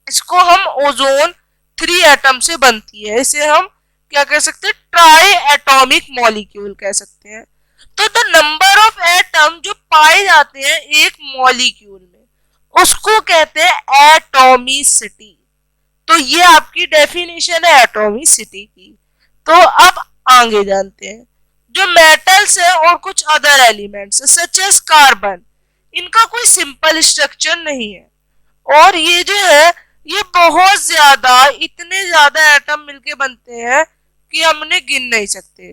इसको हम ओजोन 3 एटम से बनती है, इसे हम क्या कह सकते हैं, ट्राई एटॉमिक मॉलिक्यूल कह सकते हैं। तो द नंबर ऑफ एटम जो पाए जाते हैं एक मॉलिक्यूल में उसको कहते हैं एटॉमिसिटी। तो ये आपकी डेफिनेशन है एटॉमिसिटी की। तो अब आगे जानते हैं जो मेटल्स है और कुछ other elements such as carbon, इनका कोई सिंपल स्ट्रक्चर नहीं है और ये जो है ये बहुत ज्यादा, इतने ज्यादा एटम मिलके बनते हैं कि हमने गिन नहीं सकते।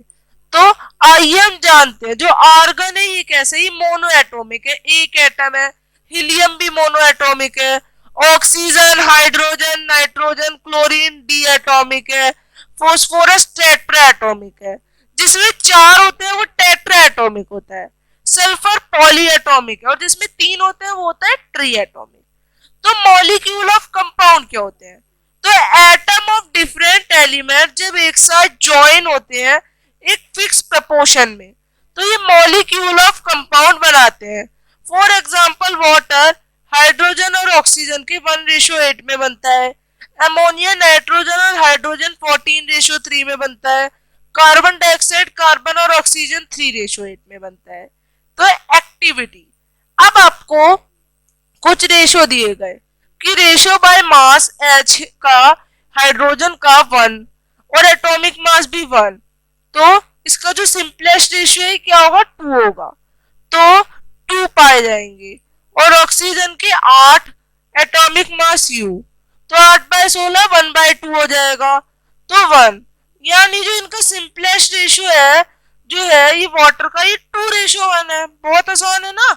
तो आइए हम जानते हैं जो आर्गन है ये कैसे, ये मोनो एटोमिक है, एक एटम है। हीलियम भी मोनो एटोमिक है। Oxygen, hydrogen, nitrogen, chlorine D atomic है। फॉस्फोरस टेट्रा एटोमिक है, जिसमें 4 होते हैं वो टेट्रा एटोमिक होता है। सल्फर पॉली एटोमिक है और जिसमें 3 होते हैं वो होता है ट्री एटोमिक। तो मॉलिक्यूल ऑफ कंपाउंड क्या होते हैं? तो एटम ऑफ डिफरेंट एलिमेंट जब एक साथ ज्वाइन होते हैं एक फिक्स प्रपोर्शन में तो ये मॉलिक्यूल ऑफ कंपाउंड बनाते हैं। फॉर एग्जांपल वाटर हाइड्रोजन और ऑक्सीजन के 1:8 में बनता है। अमोनिया नाइट्रोजन और हाइड्रोजन 14:3 में बनता है। कार्बन डाइऑक्साइड कार्बन और ऑक्सीजन 3:8 में बनता है। तो एक्टिविटी, अब आपको कुछ रेशो दिए गए कि रेशो बाय मास H का हाइड्रोजन का 1 और एटॉमिक मास भी 1, तो इसका जो सिंपलेस्ट रेशियो है क्या होगा? 2 होगा। तो 2 पाए जाएंगे और ऑक्सीजन के 8 एटॉमिक मास U, तो 8/16 1/2 हो जाएगा तो 1। यानी जो इनका सिंपलेस्ट रेशियो है जो है ये वाटर का ये 2:1 है। बहुत आसान है ना,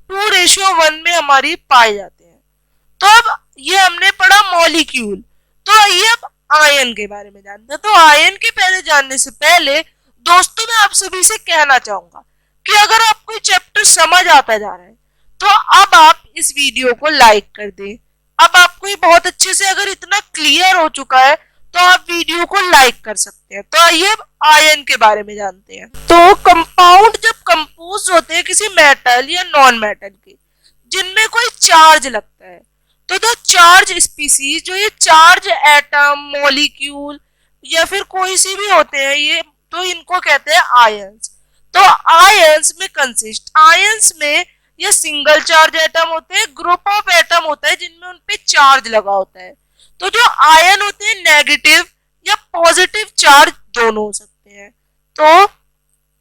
2:1 में हमारी पाए जाते हैं। तो अब ये हमने पढ़ा मॉलिक्यूल। तो आइए अब आयन के बारे में जानते हैं। तो आयन के पहले जानने से पहले दोस्तों मैं आप सभी से कहना चाहूंगा कि अगर आपको ये चैप्टर समझ आता जा रहा है तो अब आप इस वीडियो को लाइक कर दें। अब आपको ये बहुत अच्छे से अगर इतना क्लियर हो चुका है तो आप वीडियो को लाइक कर सकते हैं। तो आइए अब आयन के बारे में जानते हैं। तो कंपाउंड जब कंपोज होते हैं किसी मेटल या नॉन मेटल के जिनमें कोई चार्ज लगता है तो द चार्ज स्पीसीज, जो ये चार्ज एटम मॉलिक्यूल या फिर कोई सी भी होते हैं ये, तो इनको कहते हैं आयंस। तो आयंस में कंसिस्ट, आयंस में ये सिंगल चार्ज एटम होते हैं, ग्रुप ऑफ एटम होता है जिनमें उनपे चार्ज लगा होता है। तो जो आयन होते हैं नेगेटिव या पॉजिटिव चार्ज दोनों हो सकते हैं। तो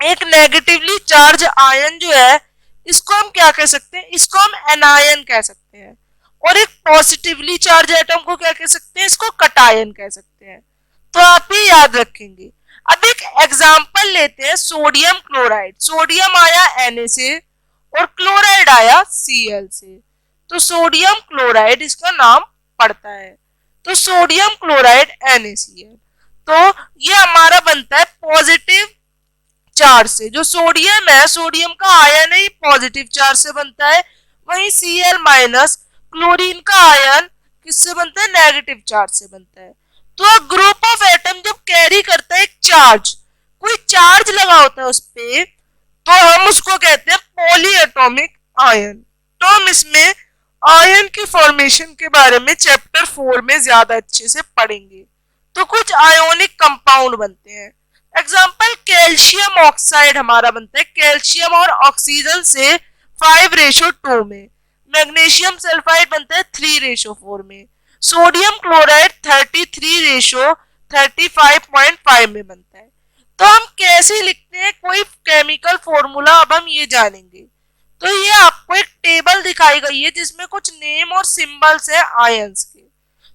एक नेगेटिवली चार्ज आयन जो है इसको हम क्या कह सकते हैं? इसको हम एनायन कह सकते हैं। और एक पॉजिटिवली चार्ज एटम को क्या कह सकते हैं? इसको कटायन कह सकते हैं। तो आप ही याद रखेंगे। अब एक एग्जांपल लेते हैं सोडियम क्लोराइड। सोडियम आया Na से और क्लोराइड आया Cl से, तो सोडियम क्लोराइड इसका नाम पड़ता है। तो सोडियम क्लोराइड NaCl, तो ये हमारा बनता है पॉजिटिव चार्ज से। जो सोडियम है सोडियम का आयन है ये पॉजिटिव चार्ज से बनता है। वहीं Cl माइनस क्लोरीन का आयन किससे बनता है? नेगेटिव चार्ज से बनता है। तो ग्रुप ऑफ एटम जब कैरी करता है एक चार्ज, कोई चार्ज लगा होता है उस पे, तो हम उसको कहते हैं पॉली एटॉमिक आयन। तो हम इसमें आयन की फॉर्मेशन के बारे में चैप्टर 4 में ज्यादा अच्छे से पढ़ेंगे। तो कुछ आयोनिक कंपाउंड बनते हैं। एग्जाम्पल कैल्शियम ऑक्साइड हमारा बनता है कैल्शियम और ऑक्सीजन से 5:2 में। मैग्नीशियम सल्फाइड बनता है 3:4 में। सोडियम क्लोराइड 33:35.5 में बनता है। तो हम कैसे लिखते हैं कोई केमिकल फॉर्मूला, अब हम ये जानेंगे। तो ये आपको एक टेबल दिखाई गई है जिसमें कुछ नेम और सिंबल्स है आयंस के,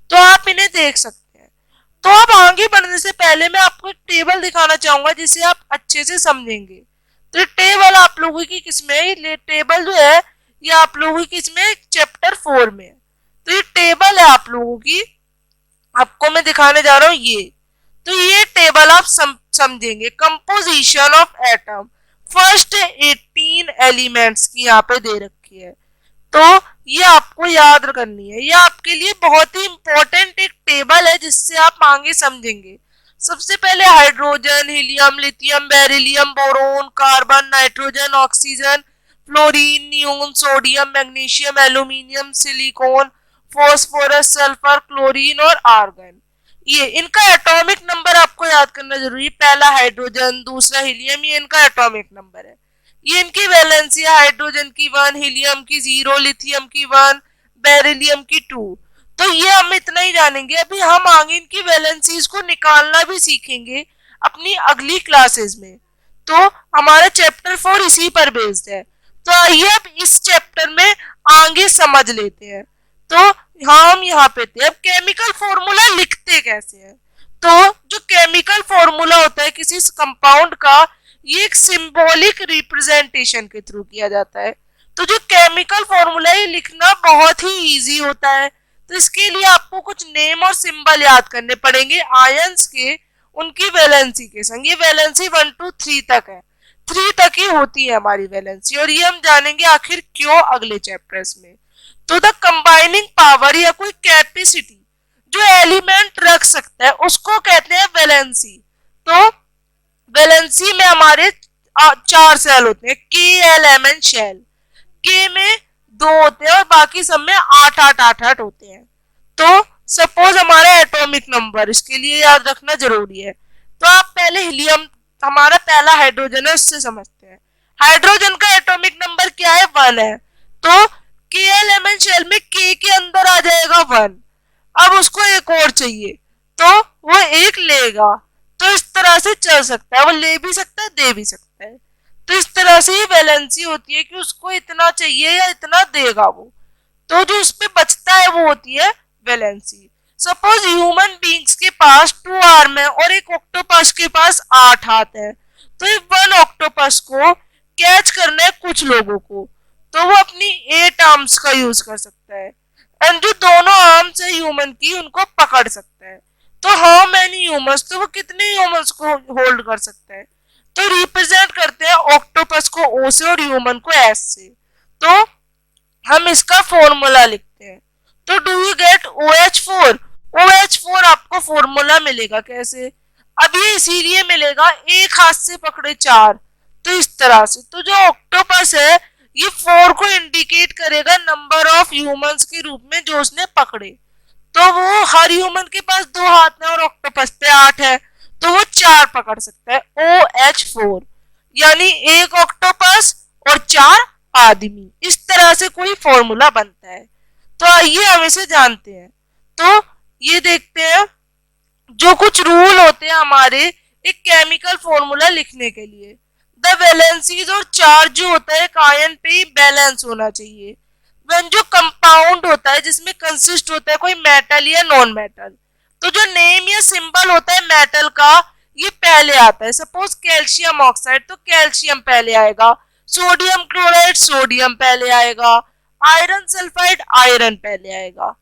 तो आप इन्हें देख सकते हैं। तो अब आगे बढ़ने से पहले मैं आपको एक टेबल दिखाना चाहूंगा जिसे आप अच्छे से समझेंगे। तो टेबल आप लोगों की किसमें है? ये टेबल जो है ये आप लोगों की इसमें चैप्टर 4 में है। तो ये टेबल है आप लोगों की, आपको मैं दिखाने जा रहा हूँ ये। तो ये टेबल आप समझेंगे। Composition of atom, first 18 elements की यहाँ पे दे रखी है, तो ये आपको याद करनी है। ये आपके लिए बहुत ही इंपॉर्टेंट एक टेबल है जिससे आप आगे समझेंगे। सबसे पहले hydrogen, helium, lithium, beryllium, boron, carbon, nitrogen, oxygen, fluorine, neon, sodium, magnesium, aluminium, silicon, phosphorus, sulphur, chlorine और आर्गन। ये इनका एटॉमिक नंबर आपको याद करना जरूरी है। पहला हाइड्रोजन, दूसरा हीलियम, ये इनका एटॉमिक नंबर है। ये इनकी वैलेंसी है, हाइड्रोजन की 1, हीलियम की 0, लिथियम की 1, बेरिलियम की 2। तो ये हम इतना ही जानेंगे। अभी हम आगे इनकी वैलेंसीज को निकालना भी सीखेंगे अपनी अगली क्लासेस में। तो हमारा चैप्टर 4 इसी पर बेस्ड है। तो आइए अब इस चैप्टर में आगे समझ लेते हैं। तो हम यहाँ पे थे, अब केमिकल फॉर्मूला लिखते कैसे हैं। तो जो केमिकल फॉर्मूला होता है किसी कंपाउंड का, ये एक सिंबॉलिक रिप्रेजेंटेशन के थ्रू किया जाता है। तो जो केमिकल फॉर्मूला है लिखना बहुत ही इजी होता है। तो इसके लिए आपको कुछ नेम और सिंबल याद करने पड़ेंगे आयंस के, उनकी वैलेंसी के संग। ये वैलेंसी 1 to 3 तक है, 3 तक ही होती है हमारी वैलेंसी, और ये हम जानेंगे आखिर क्यों अगले चैप्टर्स में। तो द कंबाइनिंग पावर या कोई कैपेसिटी जो एलिमेंट रख सकता है उसको कहते हैं वैलेंसी। तो वैलेंसी में हमारे 4 सेल होते हैं, के एल एम एन शेल। के में 2 होते हैं और बाकी सब में 8 8 8 8 होते हैं। तो सपोज हमारा एटॉमिक नंबर, इसके लिए याद रखना जरूरी है। तो आप पहले हीलियम, हमारा पहला हाइड्रोजन है, उससे समझते हैं। हाइड्रोजन का एटॉमिक नंबर क्या है, 1 है। तो के एल एम एन शेल में के के अंदर आ जाएगा 1। अब उसको एक और चाहिए तो वो एक लेगा। तो इस तरह से चल सकता है, वो ले भी सकता है, दे भी सकता है। तो इस तरह से ही वैलेंसी होती है कि उसको इतना चाहिए या इतना देगा वो। तो जो उसमें बचता है वो होती है वैलेंसी। सपोज ह्यूमन बींग्स के पास 2 आर्म है और एक ऑक्टोपस के पास 8 हाथ है। तो एक 1 ऑक्टोपस को कैच करना है कुछ लोगों को, तो वो अपनी 8 आर्म्स का यूज कर सकता है। एंड जो दोनों आर्म्स है ह्यूमन की, उनको पकड़ सकता है। तो हाउ मेनी ह्यूमंस, तो वो कितने ह्यूमंस को होल्ड कर सकता है। तो रिप्रेजेंट करते हैं ऑक्टोपस को ओ से और ह्यूमन को एस से। तो हम इसका फॉर्मूला लिखते हैं। तो do you get OH4? OH4 आपको फॉर्मूला मिलेगा कैसे, अब ये इसीलिए मिलेगा एक हाथ से पकड़े 4। तो इस तरह से, तो जो ऑक्टोपस है ये 4 को इंडिकेट करेगा नंबर ऑफ ह्यूमंस के रूप में जो उसने पकड़े। तो वो हर ह्यूमन के पास 2 हाथ है और ऑक्टोपस पे 8 है, तो वो 4 पकड़ सकता है, OH4। यानी एक ऑक्टोपस और 4 आदमी। इस तरह से कोई फॉर्मूला बनता है। तो आइए हम इसे जानते हैं। तो ये देखते हैं जो कुछ रूल होते हैं हमारे एक केमिकल फॉर्मूला लिखने के लिए। द वैलेंसीज और चार्ज जो होता है एक आयन पे ही बैलेंस होना चाहिए। व्हेन जो कंपाउंड होता है जिसमें कंसिस्ट होता है कोई मेटल या नॉन मेटल, तो जो नेम या सिंबल होता है मेटल का ये पहले आता है। सपोज कैल्शियम ऑक्साइड, तो कैल्शियम पहले आएगा। सोडियम क्लोराइड, सोडियम पहले आएगा। आयरन सल्फाइड, आयरन पहले आएगा।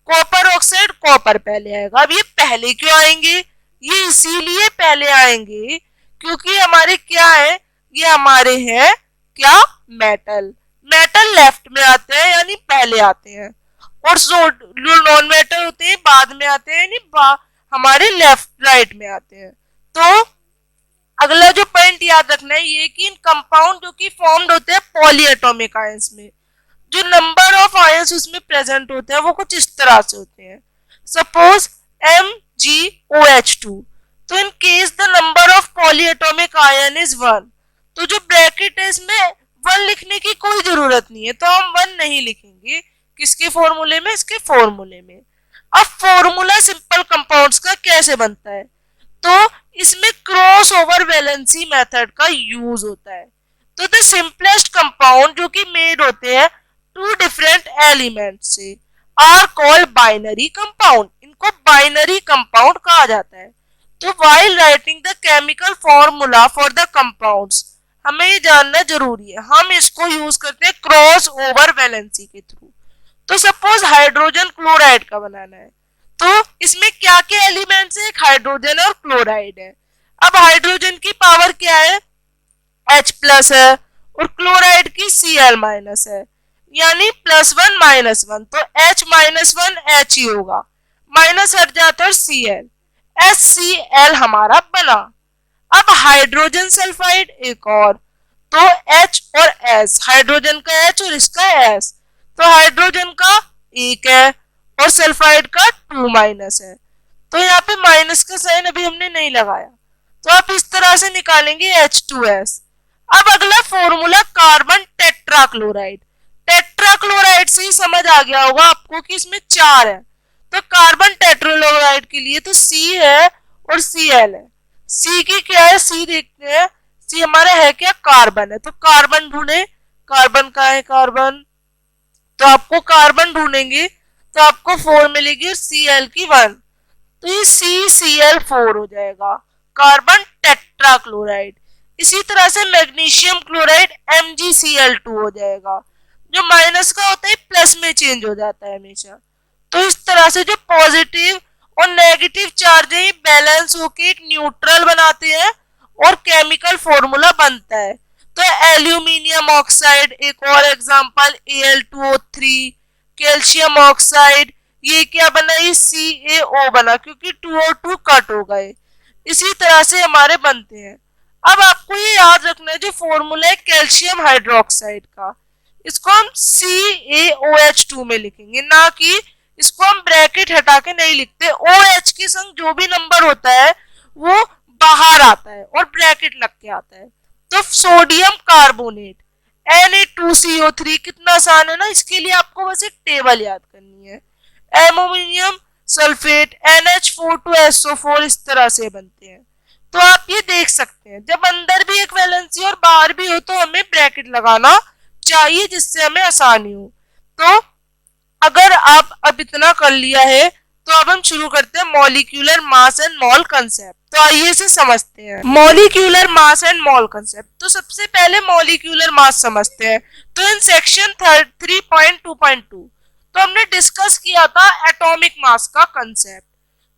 कॉपर ऑक्साइड, कॉपर पहले आएगा। अब ये पहले क्यों आएंगे, ये इसीलिए पहले आएंगे क्योंकि हमारे क्या है, ये हमारे हैं क्या, मेटल। मेटल लेफ्ट में आते हैं यानी पहले आते हैं, और जो नॉन मेटल होते हैं बाद में आते हैं यानी हमारे लेफ्ट राइट में आते हैं। तो अगला जो पॉइंट याद रखना है ये कि इन कंपाउंड जो कि फॉर्म्ड होते हैं पॉली एटॉमिक आयंस में, जो नंबर ऑफ आयंस उसमें प्रेजेंट होते हैं वो कुछ इस तरह से होते हैं। सपोज MgOH2, तो in case the number of poly atomic ion is 1। तो जो ब्रैकेट है इसमें 1 लिखने की कोई जरूरत नहीं है, तो हम 1 नहीं लिखेंगे। किसके फॉर्मूले में, इसके फॉर्मूले में। अब फॉर्मूला सिंपल कंपाउंड्स का कैसे बनता है, तो इसमें क्रॉस ओवर वैलेंसी मेथड का यूज होता है। तो द सिंपलेस्ट कंपाउंड जो कि मेड होते हैं 2 डिफरेंट एलिमेंट से आर कॉल्ड बाइनरी कंपाउंड। इनको बाइनरी कंपाउंड कहा जाता है। तो while writing the chemical formula for the compounds, हमें ये जानना जरूरी है। हम इसको यूज करते हैं क्रॉस ओवर वैलेंसी के थ्रू। तो सपोज हाइड्रोजन क्लोराइड का बनाना है, तो इसमें क्या क्या एलिमेंट्स है, एक हाइड्रोजन और क्लोराइड है। अब हाइड्रोजन की पावर क्या है, H प्लस है, और क्लोराइड की Cl माइनस है, यानी +1 -1। तो H -1 H ही होगा, माइनस हट जाता है Cl, HCl हमारा बना। अब हाइड्रोजन सल्फाइड एक और, तो H और S, हाइड्रोजन का H और इसका S, तो हाइड्रोजन का 1 है और सल्फाइड का 2 माइनस है। तो यहाँ पे माइनस का साइन अभी हमने नहीं लगाया, तो आप इस तरह से निकालेंगे H2S। अब अगला फॉर्मूला कार्बन टेट्राक्लोराइड। टेट्राक्लोराइड से ही समझ आ गया होगा आपको कि इसमें 4 है, तो कार्बन टेट्राक्लोराइड के लिए तो C है और Cl है। C की क्या है, C देखते हैं। C हमारा है क्या, कार्बन है, तो कार्बन ढूंढे। कार्बन का है कार्बन, तो आपको कार्बन ढूंढेंगे तो आपको 4 मिलेगी और Cl की 1, तो ये CCl4 हो जाएगा, कार्बन टेट्राक्लोराइड। इसी तरह से मैग्नीशियम क्लोराइड MgCl2 हो जाएगा। जो माइनस का होता है प्लस में चेंज हो जाता है हमेशा। तो इस तरह से जो पॉजिटिव और नेगेटिव चार्ज है ये बैलेंस होके एक न्यूट्रल बनाते हैं और केमिकल फॉर्मूला बनता है। तो एल्यूमिनियम ऑक्साइड एक और एग्जांपल, Al2O3, कैल्शियम ऑक्साइड, ये क्या बना, ये CaO बना क्योंकि 2O2 कट हो गए। इसी तरह से हमारे बनते हैं। अब आपको ये याद रखना है जो फॉर्मूला है कैल्शियम हाइड्रोक्साइड का, इसको हम CaOH2 में लिखेंगे, ना कि इसको हम ब्रैकेट हटा के नहीं लिखते। OH के संग जो भी नंबर होता है वो बाहर आता है और ब्रैकेट लग के आता है। तो सोडियम कार्बोनेट Na2CO3, कितना आसान है ना, इसके लिए आपको बस एक टेबल याद करनी है। एल्युमिनियम सल्फेट NH4 इस तरह से बनते हैं। तो आप ये देख सकते हैं जब अंदर भी एक वैलेंसी और बाहर भी हो तो हमें ब्रैकेट लगाना चाहिए जिससे हमें आसानी हो। तो अगर आप अब इतना कर लिया है तो अब हम शुरू करते हैं molecular mass and mole concept. तो आइए इसे समझते हैं, molecular mass and mole concept. तो सबसे पहले मॉलिक्यूलर मास समझते हैं। तो इन सेक्शन 3.2.2 तो हमने डिस्कस किया था एटॉमिक मास का कंसेप्ट।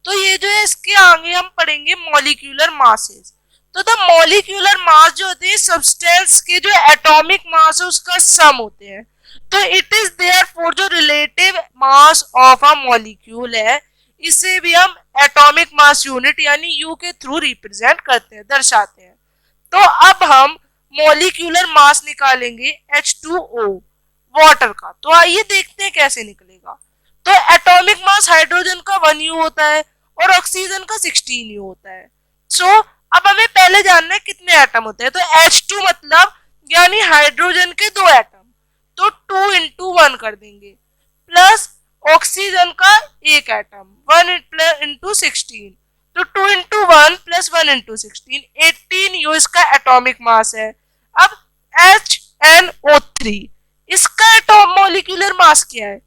तो ये जो है इसके आगे हम पढ़ेंगे मॉलिक्यूलर मासेस। तो द मॉलिक्यूलर मास जो होते हैं सब्सटेंस के जो एटॉमिक मास है उसका सम होते हैं। तो इट इज देयरफॉर जो relative mass of a molecule है इसे भी हम एटॉमिक मास यूनिट यानी यू के थ्रू रिप्रेजेंट करते हैं, दर्शाते हैं। तो अब हम मॉलिक्यूलर मास निकालेंगे H2O वाटर का। तो आइए देखते हैं कैसे निकलेगा। तो एटॉमिक मास हाइड्रोजन का 1U होता है और ऑक्सीजन का 16U होता है। सो अब हमें पहले जानना है कितने एटम होते हैं। तो H2 मतलब यानी हाइड्रोजन के 2 एटम, तो 2 into 1 कर देंगे, प्लस ऑक्सीजन का 1 एटम 1 into 16, तो 2 into 1 प्लस 1 into 16 18U इसका एटॉमिक मास है। अब HNO3 इसका एटॉम मॉलिक्यूलर मास क्या है।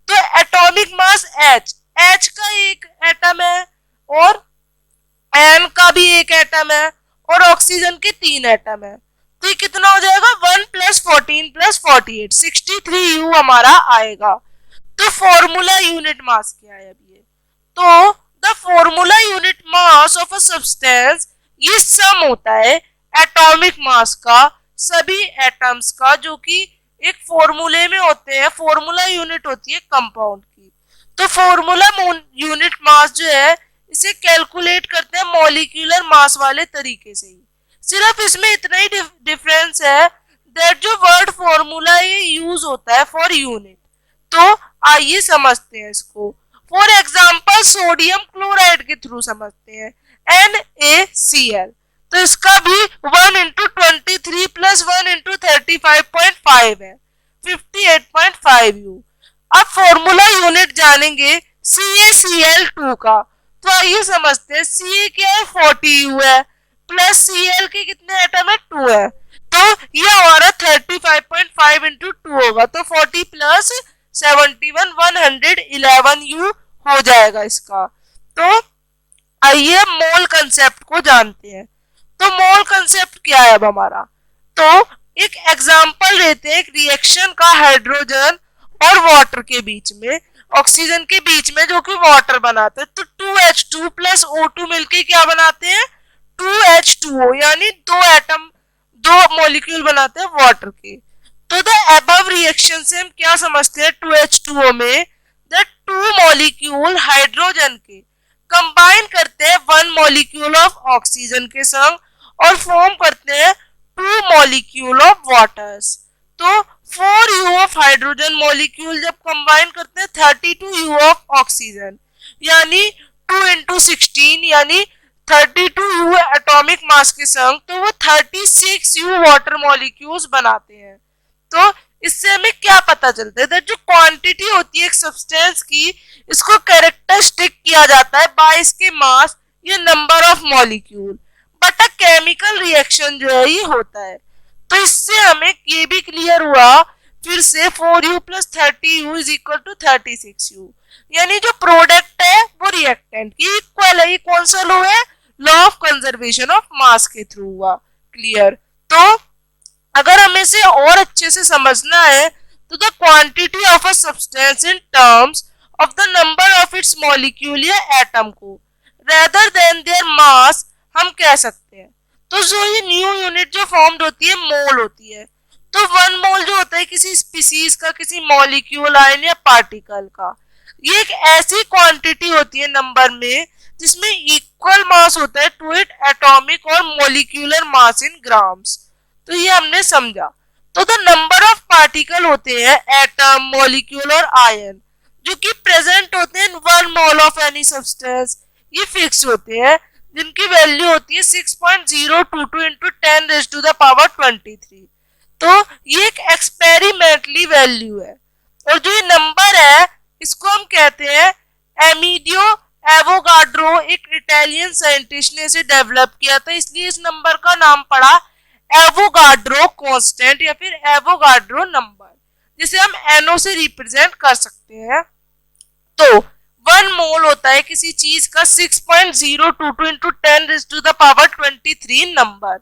तो एटॉमिक मास H का 1 एटम है और N का भी 1 एटम है और ऑक्सीजन के 3 एटम है। तो ये कितना हो जाएगा 1 + 14 + 48 63U हमारा आएगा। तो फॉर्मूला यूनिट मास क्या है अब ये। तो the formula unit mass of a substance ये सम होता है एटॉमिक मास का सभी एटम्स का जो कि एक फॉर्मूले में होते हैं। फॉर्मूला यूनिट होती है कंपाउंड की। तो फॉर्मूला यूनिट मास जो है इसे कैलकुलेट करते हैं मॉलिक्यूलर मास वाले तरीके से ही। सिर्फ इसमें इतना ही डिफरेंस है दैट जो वर्ड फॉर्मूला ये यूज होता है फॉर यूनिट। तो आइए समझते हैं इसको। फॉर एग्जांपल सोडियम क्लोराइड के थ्रू समझते हैं NaCl। तो इसका भी 1 into 23 + 1 into 35.5 है 58.5U। अब फॉर्मूला यूनिट जानेंगे CaCl2 का। तो आइए समझते हैं Ca क्या है 40U है प्लस Cl के कितने एटम है 2 है। तो ये हमारा 35.5 into 2 होगा तो 40 + 71 111U हो जाएगा इसका। तो आइए मोल कंसेप्ट को जानते हैं। तो मोल कंसेप्ट क्या है अब हमारा। तो एक एग्जांपल लेते हैं एक रिएक्शन का हाइड्रोजन और वाटर के बीच में, ऑक्सीजन के बीच में जो कि वाटर बनाते हैं। तो 2H2 + O2 मिलके क्या बनाते हैं 2H2O यानी 2 एटम 2 मॉलिक्यूल बनाते हैं वाटर के। तो द अबव रिएक्शन से हम क्या समझते हैं 2H2O में द 2 मॉलिक्यूल हाइड्रोजन के कंबाइन करते हैं 1 मॉलिक्यूल ऑफ ऑक्सीजन के संग और फॉर्म करते हैं 2 मॉलिक्यूल ऑफ वाटर्स। तो 4U ऑफ हाइड्रोजन मॉलिक्यूल जब कंबाइन करते हैं 32U ऑफ ऑक्सीजन यानी 2 into 16 यानी 32U एटॉमिक मास के संग तो वो 36U वाटर मॉलिक्यूल्स बनाते हैं। तो इससे हमें क्या पता चलता है, जो क्वांटिटी होती है एक सब्सटेंस की, इसको कैरेक्टरिस्टिक किया जाता है बाय इसके मास या number of molecule, but a chemical reaction जो है ये होता है। तो इससे हमें ये भी क्लियर हुआ फिर से 4U plus 30U is equal to 36U, यानी जो प्रोडक्ट है वो रिएक्टेंट की इक्वल है। ये कौन सा लॉ है, लॉ ऑफ कंजर्वेशन ऑफ मास के थ्रू हुआ। क्लियर। तो अगर हमें इसे और अच्छे से समझना है तो the quantity of a substance in terms of the number of its molecule या एटम को रेदर देन देयर मास हम कह सकते हैं। तो जो ये न्यू यूनिट जो फॉर्म्ड होती है मोल होती है। तो 1 मोल जो होता है किसी स्पीसीज का, किसी मॉलिक्यूल आयन या पार्टिकल का, ये एक ऐसी क्वांटिटी होती है नंबर में जिसमें इक्वल मास होता है टू इट एटॉमिक और मॉलिक्यूलर मास इन ग्राम्स। तो ये हमने समझा। तो द नंबर ऑफ पार्टिकल होते हैं एटम, मॉलिक्यूल और आयन जो कि प्रेजेंट होते हैं in 1 mole of any substance, ये फिक्स होते हैं, जिनकी वैल्यू होती है 6.022 into 10 raise to the power 23। तो ये एक एक्सपेरिमेंटली वैल्यू है। और जो ये नंबर है इसको हम कहते हैं एमिडियो एवोगाड्रो, एक इटालियन साइंटिस्ट ने इसे डेवलप किया था, इसलिए इस नंबर का नाम पड़ा एवोगाड्रो कांस्टेंट या फिर एवोगाड्रो नंबर, जिसे हम एनओ से रिप्रेजेंट कर सकते हैं। तो 1 मोल होता है किसी चीज का 6.022 into 10 raise to the power 23 number.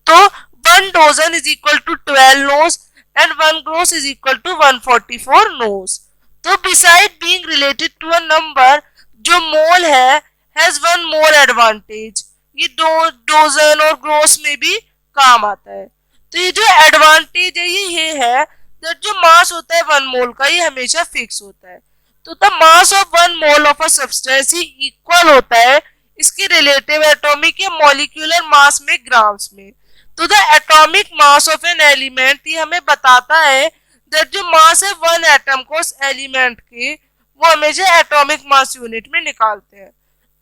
तो 1 dozen is equal to 12 nos and 1 gross is equal to 144 nos. तो beside being related to a number, जो मोल है हैज 1 मोर एडवांटेज, ये डोजन और ग्रोस में भी काम आता है। तो ये जो एडवांटेज है ये है दैट जो मास होता है 1 मोल का ये हमेशा फिक्स होता है। तो the mass of 1 mole of a substance he equal होता है इसके रिलेटिव एटॉमिक या मॉलिक्यूलर मास में ग्राम्स में। तो the atomic mass of an element ये हमें बताता है दैट जो मास है 1 एटम को उस एलिमेंट के, वो हमेशा एटॉमिक मास यूनिट में निकालते हैं।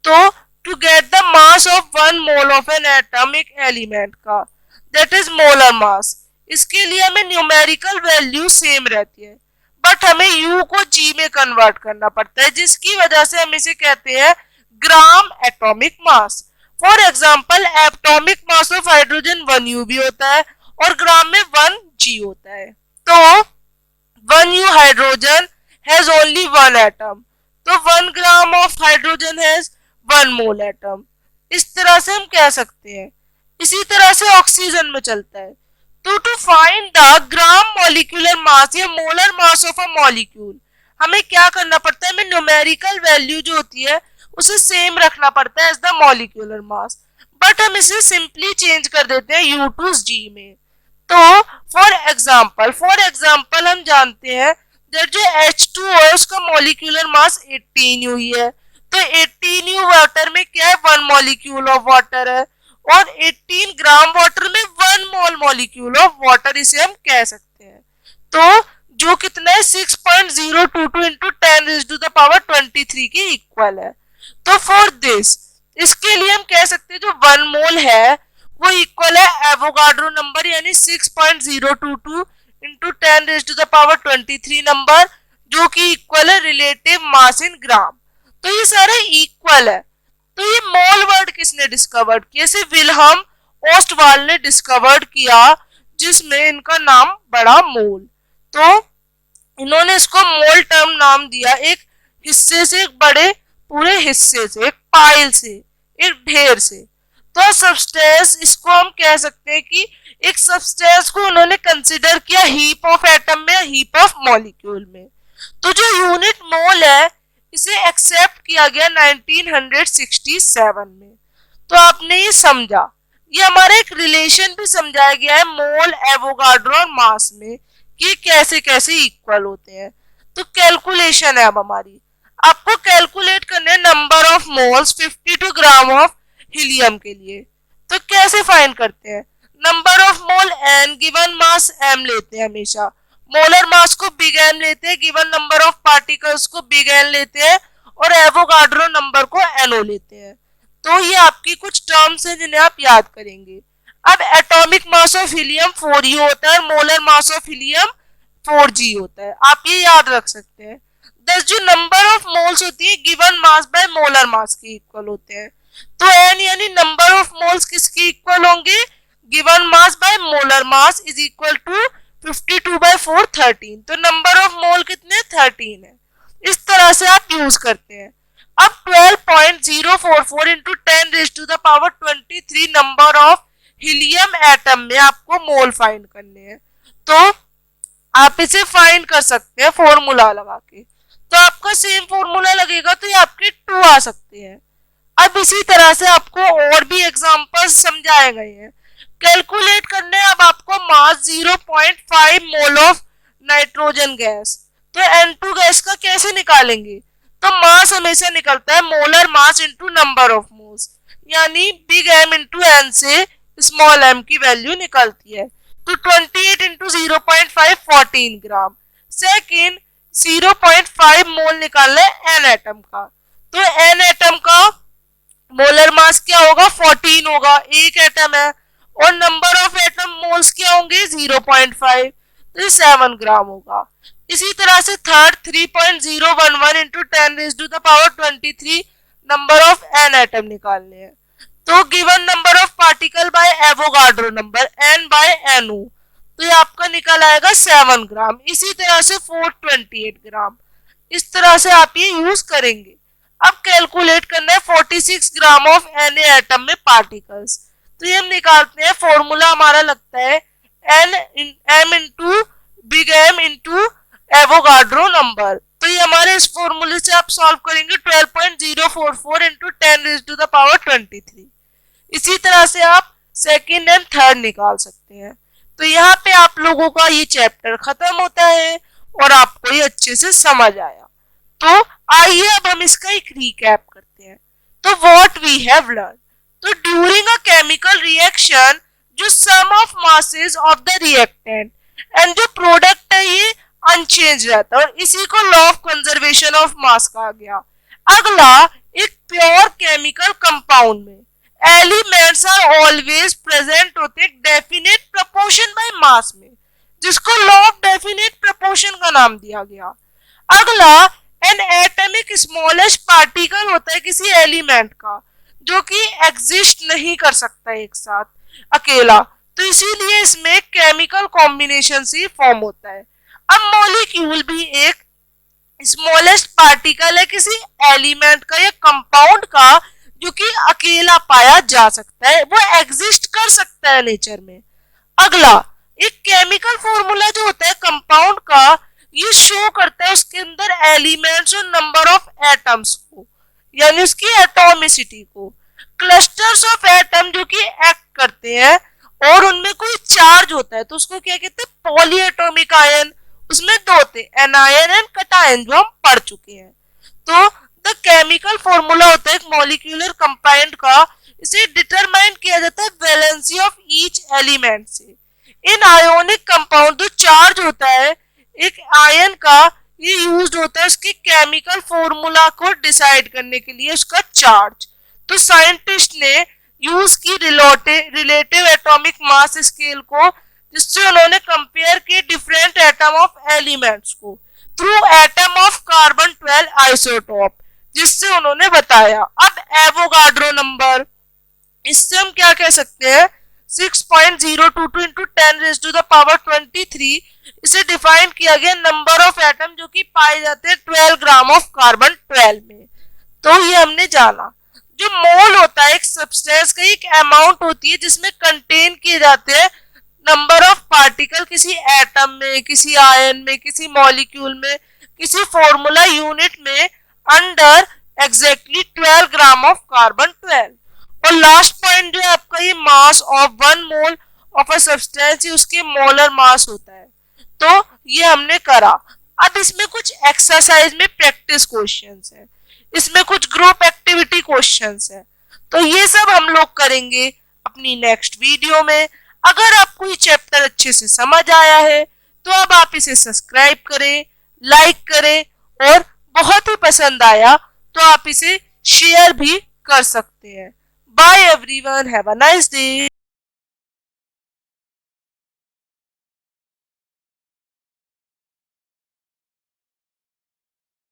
तो to get the mass of 1 mole of an atom एक एलिमेंट का, दैट इज मोलर मास, इसके लिए हमें न्यूमेरिकल वैल्यू सेम रहती है, बट हमें U को G में कन्वर्ट करना पड़ता है, जिसकी वजह से हम इसे कहते हैं gram atomic mass. For example atomic mass of hydrogen 1U भी होता है और ग्राम में 1G होता है। तो 1U hydrogen has only 1 atom, तो 1 gram of hydrogen has 1 mole atom, इस तरह से हम कह सकते हैं। इसी तरह से ऑक्सीजन में चलता है। तो to find the gram molecular mass या molar mass of a molecule हमें क्या करना पड़ता है, हमें न्यूमेरिकल वैल्यू जो होती है उसे सेम रखना पड़ता है as the molecular mass, but हम इसे सिंपली चेंज कर देते हैं U टू G में। तो फॉर एग्जाम्पल हम जानते हैं दैट जो H2O है उसका मॉलिक्यूलर मास 18U ही है। तो 18U वाटर में क्या है, 1 मॉलिक्यूल ऑफ वाटर है, और 18 ग्राम वाटर में 1 मोल मॉलिक्यूल ऑफ वाटर, इसे हम कह सकते हैं। तो जो कितना है 6.022 into 10 raise to the power 23 के इक्वल है। तो फॉर दिस, इसके लिए हम कह सकते हैं जो 1 मोल है वो इक्वल है एवोगाड्रो नंबर, यानी 6.022 into 10 raise to the power 23 number, जो कि इक्वल है रिलेटिव मास इन ग्राम। तो ये सारे इक्वल है। तो ये मोल वर्ड किसने डिस्कवर्ड किया, इसे विल्हम ओस्टवाल ने डिस्कवर्ड किया, जिसमें इनका नाम बड़ा मोल। तो इन्होंने इसको मोल टर्म नाम दिया, एक हिस्से से, एक बड़े पूरे हिस्से से, एक पाइल से, एक ढेर से। तो सब्सटेंस, इसको हम कह सकते हैं कि एक सब्सटेंस को उन्होंने कंसिडर किया हीप ऑफ एटम में या हीप ऑफ मॉलिक्यूल में। तो जो यूनिट मोल है इसे एक्सेप्ट किया गया 1967 में। तो आपने ये समझा, ये हमारा एक रिलेशन भी समझाया गया है मोल, एवोगाड्रो और मास में कि कैसे कैसे इक्वल होते हैं। तो कैलकुलेशन है अब हमारी, आपको कैलकुलेट करने हैं number of moles 52 gram of helium के लिए। तो कैसे फाइंड करते हैं, number of mole n, given mass m लेते हैं हमेशा, मोलर मास को बिग M लेते हैं, गिवन नंबर ऑफ पार्टिकल्स को बिग N लेते हैं, और एवोगाड्रो नंबर को NO लेते हैं। तो ये आपकी कुछ टर्म्स हैं जिन्हें आप याद करेंगे। अब atomic mass of helium 4u होता है, molar mass of helium 4g होता है, आप ये याद रख सकते हैं। दस जो नंबर ऑफ मोल्स होती है given mass by molar mass के इक्वल होते हैं। तो एन यानी नंबर ऑफ मोल्स किसके इक्वल होंगे, given mass by molar mass is equal to 52/4 13। तो नंबर ऑफ मोल कितने 13 है। इस तरह से आप यूज करते हैं। अब 12.044 into 10⁻23 number of helium atom में आपको मोल फाइंड करने हैं। तो आप इसे फाइंड कर सकते हैं फॉर्मूला लगा के। तो आपका सेम फॉर्मूला लगेगा तो ये आपके 2 आ सकते हैं। अब इसी तरह से आपको और भी एग्जांपल्स समझाए गए हैं। कैलकुलेट करने अब आपको मास 0.5 मोल ऑफ नाइट्रोजन गैस। तो N2 गैस का कैसे निकालेंगे, तो मास हमेशा निकलता है molar mass into number of moles, यानी बिग M इंटू एन से स्मॉल m की वैल्यू निकलती है। तो 28 इंटू 0.5 14 ग्राम। सेकेंड 0.5 मोल निकालना है एन एटम का। तो एन एटम का मोलर मास क्या होगा 14 होगा, एक एटम है, और नंबर ऑफ एटम मोल्स क्या होंगे 0.5, तो 7 ग्राम होगा। इसी तरह से third 3.011 into 10⁻23 number of an atom निकालने हैं। तो given number of particle by Avogadro number n by NO, तो ये आपका निकल आएगा 7 ग्राम। इसी तरह से 428 ग्राम। इस तरह से आप ये यूज करेंगे। अब कैलकुलेट करना है 46 ग्राम ऑफ Na एटम में पार्टिकल्स। तो ये हम निकालते हैं, फॉर्मूला हमारा लगता है m into big M into Avogadro number. तो ये हमारे इस फॉर्मूले से आप सॉल्व करेंगे 12.044 इंटू 10⁻23। इसी तरह से आप सेकंड एंड थर्ड निकाल सकते हैं। तो यहाँ पे आप लोगों का ये चैप्टर खत्म होता है और आपको ये अच्छे से समझ आया। तो आइए अब हम इसका एक रिकैप करते हैं। तो व्हाट वी हैव लर्न, तो ड्यूरिंग अ केमिकल रिएक्शन जो sum of masses of the reactant and जो प्रोडक्ट है ये अनचेंज रहता है, और इसी को law of conservation of mass कहा गया। अगला, एक प्योर केमिकल कंपाउंड में एलिमेंट्स आर ऑलवेज प्रेजेंट होते डेफिनेट प्रोपोर्शन बाय मास में, जिसको लॉ ऑफ डेफिनेट प्रोपोर्शन का नाम दिया गया। अगला, एन एटमिक स्मॉलेस्ट पार्टिकल होता है किसी एलिमेंट का जो कि एग्जिस्ट नहीं कर सकता एक साथ अकेला, तो इसीलिए इसमें केमिकल कॉम्बिनेशन से फॉर्म होता है। अब मॉलिक्यूल भी एक स्मॉलेस्ट पार्टिकल है किसी एलिमेंट का या कंपाउंड का जो कि अकेला पाया जा सकता है, वो एग्जिस्ट कर सकता है नेचर में। अगला, एक केमिकल फॉर्मूला जो होता है कंपाउंड का, ये शो करता है उसके अंदर एलिमेंट्स और नंबर ऑफ एटम्स को, यानी उसकी एटॉमिसिटी को। क्लस्टर्स ऑफ एटम जो कि एक्ट करते हैं और उनमें कोई चार्ज होता है तो उसको क्या कहते हैं, पॉली एटॉमिक आयन। उसमें दो होते हैं, एनायन एंड कटायन, जो हम पढ़ चुके हैं। तो द केमिकल फॉर्मूला होता है एक मॉलिक्यूलर कंपाउंड का, इसे डिटरमाइन किया जाता है वैलेंसी ऑफ ईच एलिमेंट से। इन आयोनिक कंपाउंड जो चार्ज होता है एक आयन का, ये यूज्ड होता है उसके केमिकल फॉर्मूला को डिसाइड करने के लिए उसका चार्ज। तो साइंटिस्ट ने यूज की रिलेटिव एटॉमिक मास स्केल को, जिससे उन्होंने कंपेयर किए डिफरेंट एटम ऑफ एलिमेंट्स को through atom of carbon 12 isotope, जिससे उन्होंने बताया। अब एवोगाड्रो नंबर, इससे हम क्या कह सकते हैं 6.022 इंटू 10⁻23, इसे डिफाइन किया गया नंबर ऑफ एटम जो कि पाए जाते हैं 12 ग्राम ऑफ कार्बन 12 में। तो ये हमने जाना। जो मोल होता है एक सब्सटेंस का एक अमाउंट होती है जिसमें कंटेन किए जाते हैं नंबर ऑफ पार्टिकल किसी एटम में, किसी आयन में, किसी मॉलिक्यूल में, किसी फॉर्मूला यूनिट में under exactly 12 gram of carbon 12। और लास्ट पॉइंट जो है आपका ये मास of 1 mole of a substance, उसके मोलर मास होता है। तो ये हमने करा। अब इसमें कुछ एक्सरसाइज में प्रैक्टिस क्वेश्चंस है, इसमें कुछ ग्रुप एक्टिविटी क्वेश्चंस है। तो ये सब हम लोग करेंगे अपनी नेक्स्ट वीडियो में। अगर आपको ये चैप्टर अच्छे से समझ आया है तो अब आप इसे सब्सक्राइब करें, लाइक करें, और बहुत ही पसंद आया तो आप इसे शेयर भी कर सकते हैं। Bye everyone, have a nice day.